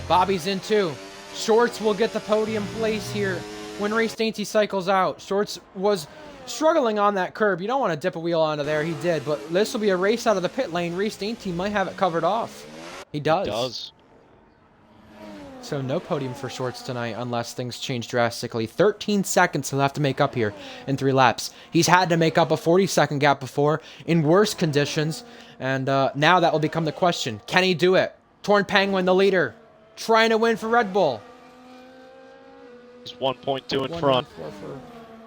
Bobby's in too. Shorts will get the podium place here when Reese Dainty cycles out. Shorts was struggling on that curb. You don't want to dip a wheel onto there. He did, but this will be a race out of the pit lane. Reese Dainty might have it covered off. He does. He does. So no podium for Shorts tonight unless things change drastically. 13 seconds he'll have to make up here in 3 laps. He's had to make up a 40-second gap before in worse conditions. And now that will become the question. Can he do it? Torn Penguin, the leader, trying to win for Red Bull. He's 1.2 in front.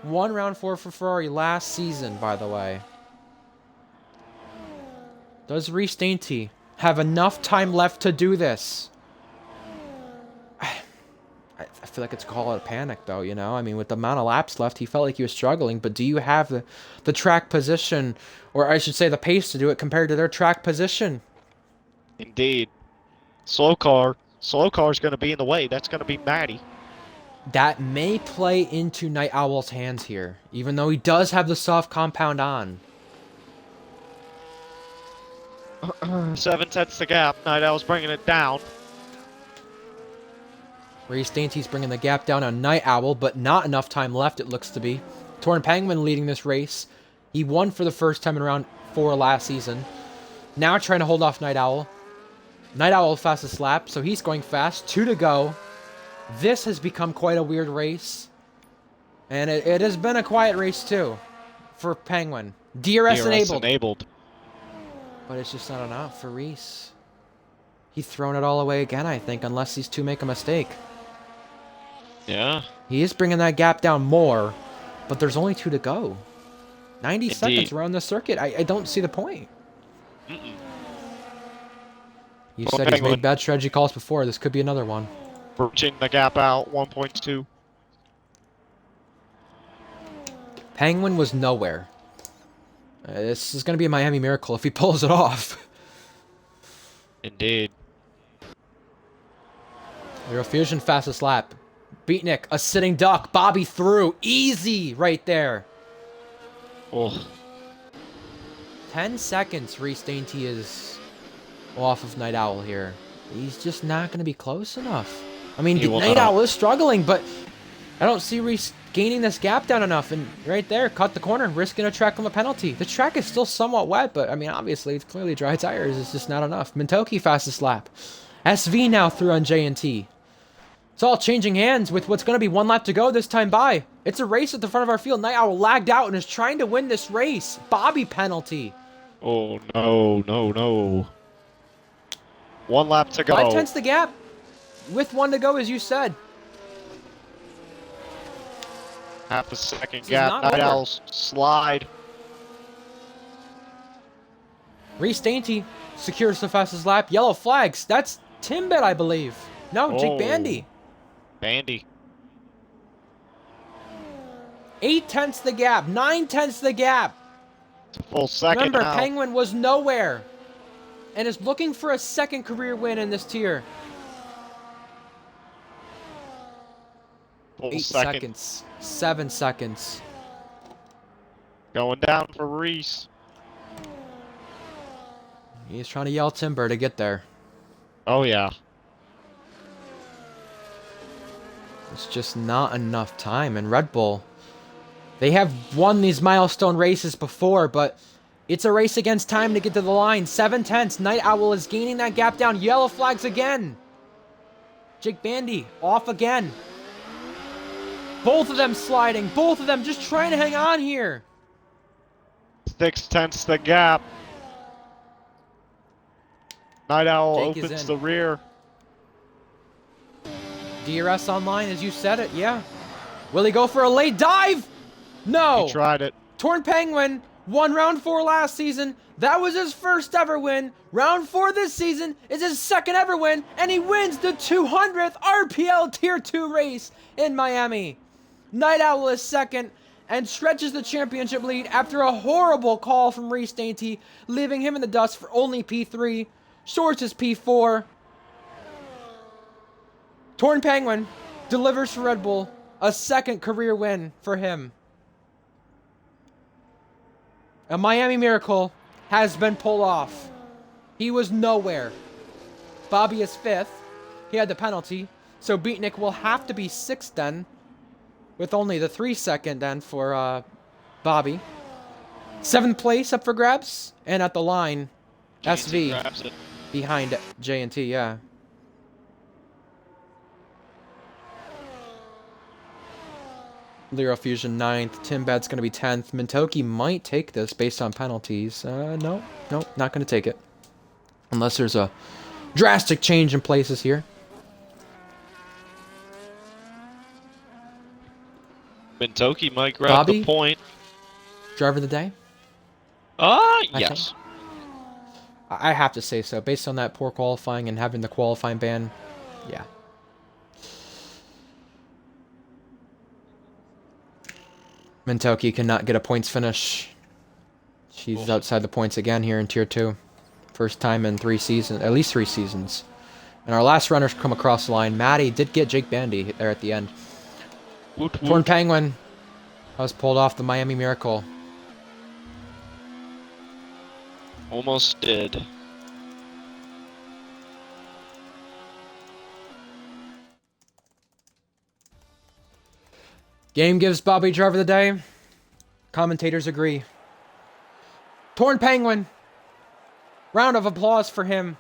Round 4 for Ferrari last season, by the way. Does Reese Dainty have enough time left to do this? I feel like it's call it a panic, though, you know? I mean, with the amount of laps left, he felt like he was struggling, but do you have the track position, or I should say the pace to do it compared to their track position? Indeed. Slow car's going to be in the way. That's going to be Maddie. That may play into Night Owl's hands here, even though he does have the soft compound on. 7 tenths the gap. Night Owl's bringing it down. Reese Dainty's bringing the gap down on Night Owl, but not enough time left, it looks to be. Torn Penguin leading this race. He won for the first time in round 4 last season. Now trying to hold off Night Owl. Night Owl fastest lap, so he's going fast. 2 to go. This has become quite a weird race. And it has been a quiet race, too, for Penguin. DRS enabled. But it's just not enough for Reese. He's thrown it all away again, I think, unless these two make a mistake. Yeah. He is bringing that gap down more, but there's only 2 to go. 90 seconds around the circuit. I don't see the point. You said he's made bad strategy calls before. This could be another one. Bridging the gap out, 1.2. Penguin was nowhere. This is going to be a Miami Miracle if he pulls it off. Indeed. Lyral Fusion fastest lap. Beatnik, a sitting duck. Bobby through. Easy right there. Oh. 10 seconds Reese Dainty is off of Night Owl here. He's just not going to be close enough. I mean, Night Owl is struggling, but I don't see Reese gaining this gap down enough. And right there, cut the corner, risking a track limit penalty. The track is still somewhat wet, but I mean, obviously, it's clearly dry tires. It's just not enough. Mintoki fastest lap. SV now through on J&T. It's all changing hands with what's going to be 1 lap to go this time by. It's a race at the front of our field. Night Owl lagged out and is trying to win this race. Bobby penalty. Oh, no. 1 lap to go. 5 tenths the gap. With 1 to go, as you said. Half a second gap. Night Owl's slide. Reese Dainty secures the fastest lap. Yellow flags. That's Timbit, I believe. No, Jake Bandy. Bandy. 8 tenths the gap. 9 tenths the gap. It's a full second. Remember, now. Penguin was nowhere and is looking for a second career win in this tier. Full 8 second. seconds. 7 seconds. Going down for Reese. He's trying to yell timber to get there. Oh, yeah. It's just not enough time. And Red Bull, they have won these milestone races before, but it's a race against time to get to the line. 7/10. Night Owl is gaining that gap down. Yellow flags again. Jake Bandy off again. Both of them sliding. Both of them just trying to hang on here. 6/10 the gap. Night Owl Jake opens the rear. DRS online, as you said it, yeah. Will he go for a late dive? No. He tried it. Torn Penguin won round 4 last season. That was his first ever win. Round 4 this season is his second ever win, and he wins the 200th RPL Tier 2 race in Miami. Night Owl is second and stretches the championship lead after a horrible call from Reese Dainty, leaving him in the dust for only P3. Shorts is P4. Torn Penguin delivers for Red Bull a second career win for him. A Miami Miracle has been pulled off. He was nowhere. Bobby is 5th. He had the penalty. So Beatnik will have to be 6th then. With only the 3-second then for Bobby. 7th place up for grabs. And at the line, J&T SV behind J&T, yeah. Lyra Fusion 9th. Timbad's going to be 10th. Mintoki might take this based on penalties. No, not going to take it. Unless there's a drastic change in places here. Mintoki might grab Bobby? the point. Driver of the day? Yes. I have to say so. Based on that poor qualifying and having the qualifying ban, yeah. Mintoki cannot get a points finish. She's outside the points again here in Tier 2. First time in 3 seasons, at least 3 seasons. And our last runners come across the line. Maddie did get Jake Bandy there at the end. Woot, woot. Torn Penguin was pulled off the Miami Miracle. Almost did. Game gives Bobby driver of the day. Commentators agree. Torn Penguin. Round of applause for him.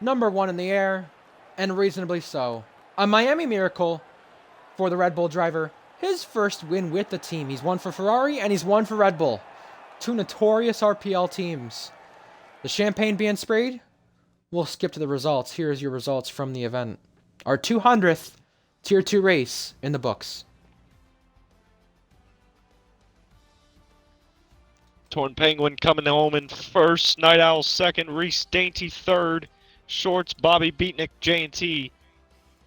Number 1 in the air, and reasonably so. A Miami Miracle for the Red Bull driver. His first win with the team. He's won for Ferrari, and he's won for Red Bull. 2 notorious RPL teams. The champagne being sprayed? We'll skip to the results. Here's your results from the event. Our 200th Tier 2 race in the books. Torn Penguin coming home in first. Night Owl second. Reese Dainty third. Shorts Bobby Beatnik J&T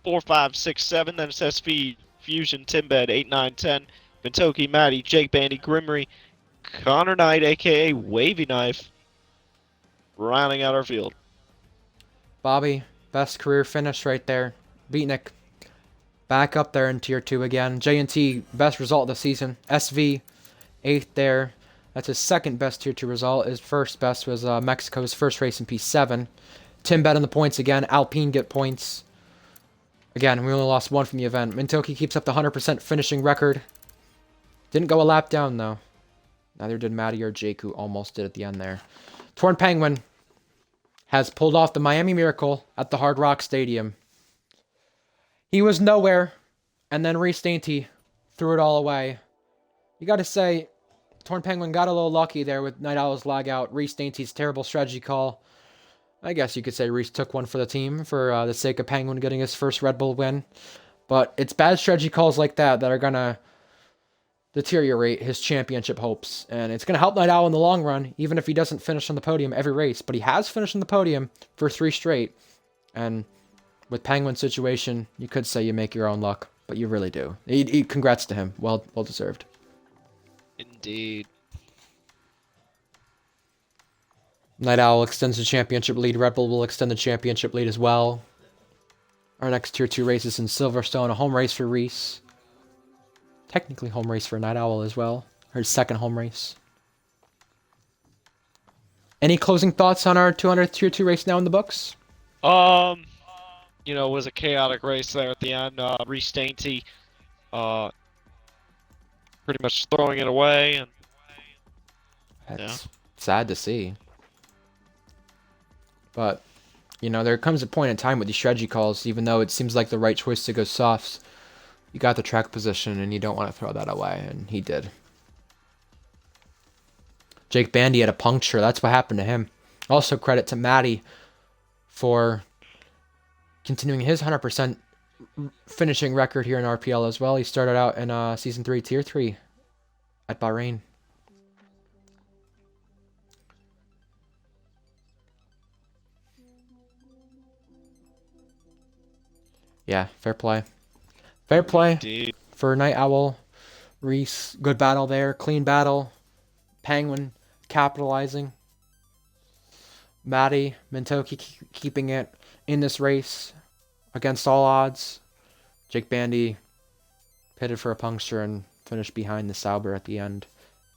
4, 5, 6, 7. Then it's SV Fusion Timbed 8, 9, 10. Mintoki Maddie Jake Bandy Grimmery Connor Knight aka Wavy Knife rounding out our field. Bobby, best career finish right there. Beatnik back up there in Tier 2 again. J&T, best result of the season. SV, 8th there. That's his second best Tier 2 result. His first best was Mexico's first race in P7. Timbed on the points again. Alpine get points. Again, we only lost 1 from the event. Mintoki keeps up the 100% finishing record. Didn't go a lap down, though. Neither did Maddie or Jake, who almost did at the end there. Torn Penguin has pulled off the Miami Miracle at the Hard Rock Stadium. He was nowhere, and then Reese Dainty threw it all away. You gotta say, Torn Penguin got a little lucky there with Night Owl's lag out. Reese Dainty's terrible strategy call. I guess you could say Reese took one for the team for the sake of Penguin getting his first Red Bull win. But it's bad strategy calls like that are going to deteriorate his championship hopes. And it's going to help Night Owl in the long run, even if he doesn't finish on the podium every race. But he has finished on the podium for 3 straight. And with Penguin's situation, you could say you make your own luck. But you really do. Congrats to him. Well deserved. Indeed. Night Owl extends the championship lead. Red Bull will extend the championship lead as well. Our next Tier 2 race is in Silverstone, a home race for Reese. Technically home race for Night Owl as well. Her second home race. Any closing thoughts on our 200th Tier 2 race now in the books? You know, it was a chaotic race there at the end. Reese Dainty, uh, pretty much throwing it away, and yeah. That's sad to see. But, you know, there comes a point in time with these strategy calls, even though it seems like the right choice to go softs, you got the track position and you don't want to throw that away, and he did. Jake Bandy had a puncture. That's what happened to him. Also credit to Matty for continuing his 100% finishing record here in RPL as well. He started out in Season 3, Tier 3 at Bahrain. Yeah, fair play. Fair play Indeed. for Night Owl. Reese, good battle there. Clean battle. Penguin capitalizing. Matty, Mintoki keeping it in this race against all odds. Jake Bandy pitted for a puncture and finished behind the Sauber at the end.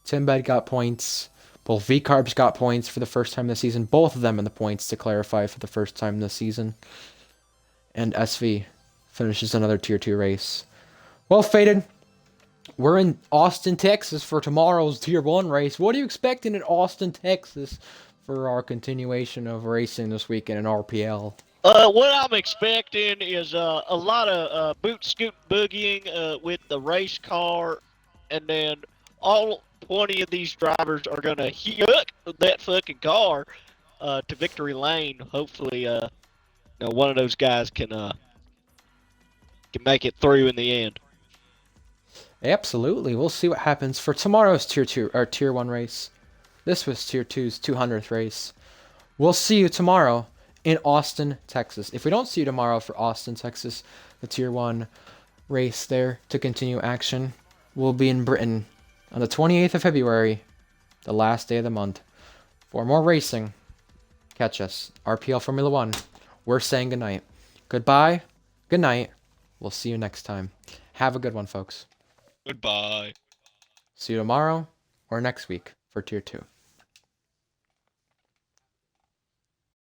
Timbed got points. Both V-Carbs got points for the first time this season. Both of them in the points to clarify for the first time this season. And SV finishes another Tier 2 race. Well, Faded, we're in Austin, Texas for tomorrow's Tier 1 race. What are you expecting in Austin, Texas for our continuation of racing this weekend in RPL? What I'm expecting is a lot of boot scoot boogieing with the race car, and then all 20 of these drivers are gonna hook that fucking car to victory lane. Hopefully, you know, one of those guys can make it through in the end. Absolutely. We'll see what happens for tomorrow's Tier 2 or Tier 1 race. This was Tier 2's 200th race. We'll see you tomorrow in Austin, Texas. If we don't see you tomorrow for Austin, Texas, the Tier 1 race there to continue action, we'll be in Britain on the 28th of February, the last day of the month. For more racing, catch us. RPL Formula 1. We're saying goodnight. Goodbye. Good night. We'll see you next time. Have a good one, folks. Goodbye. See you tomorrow or next week for Tier 2.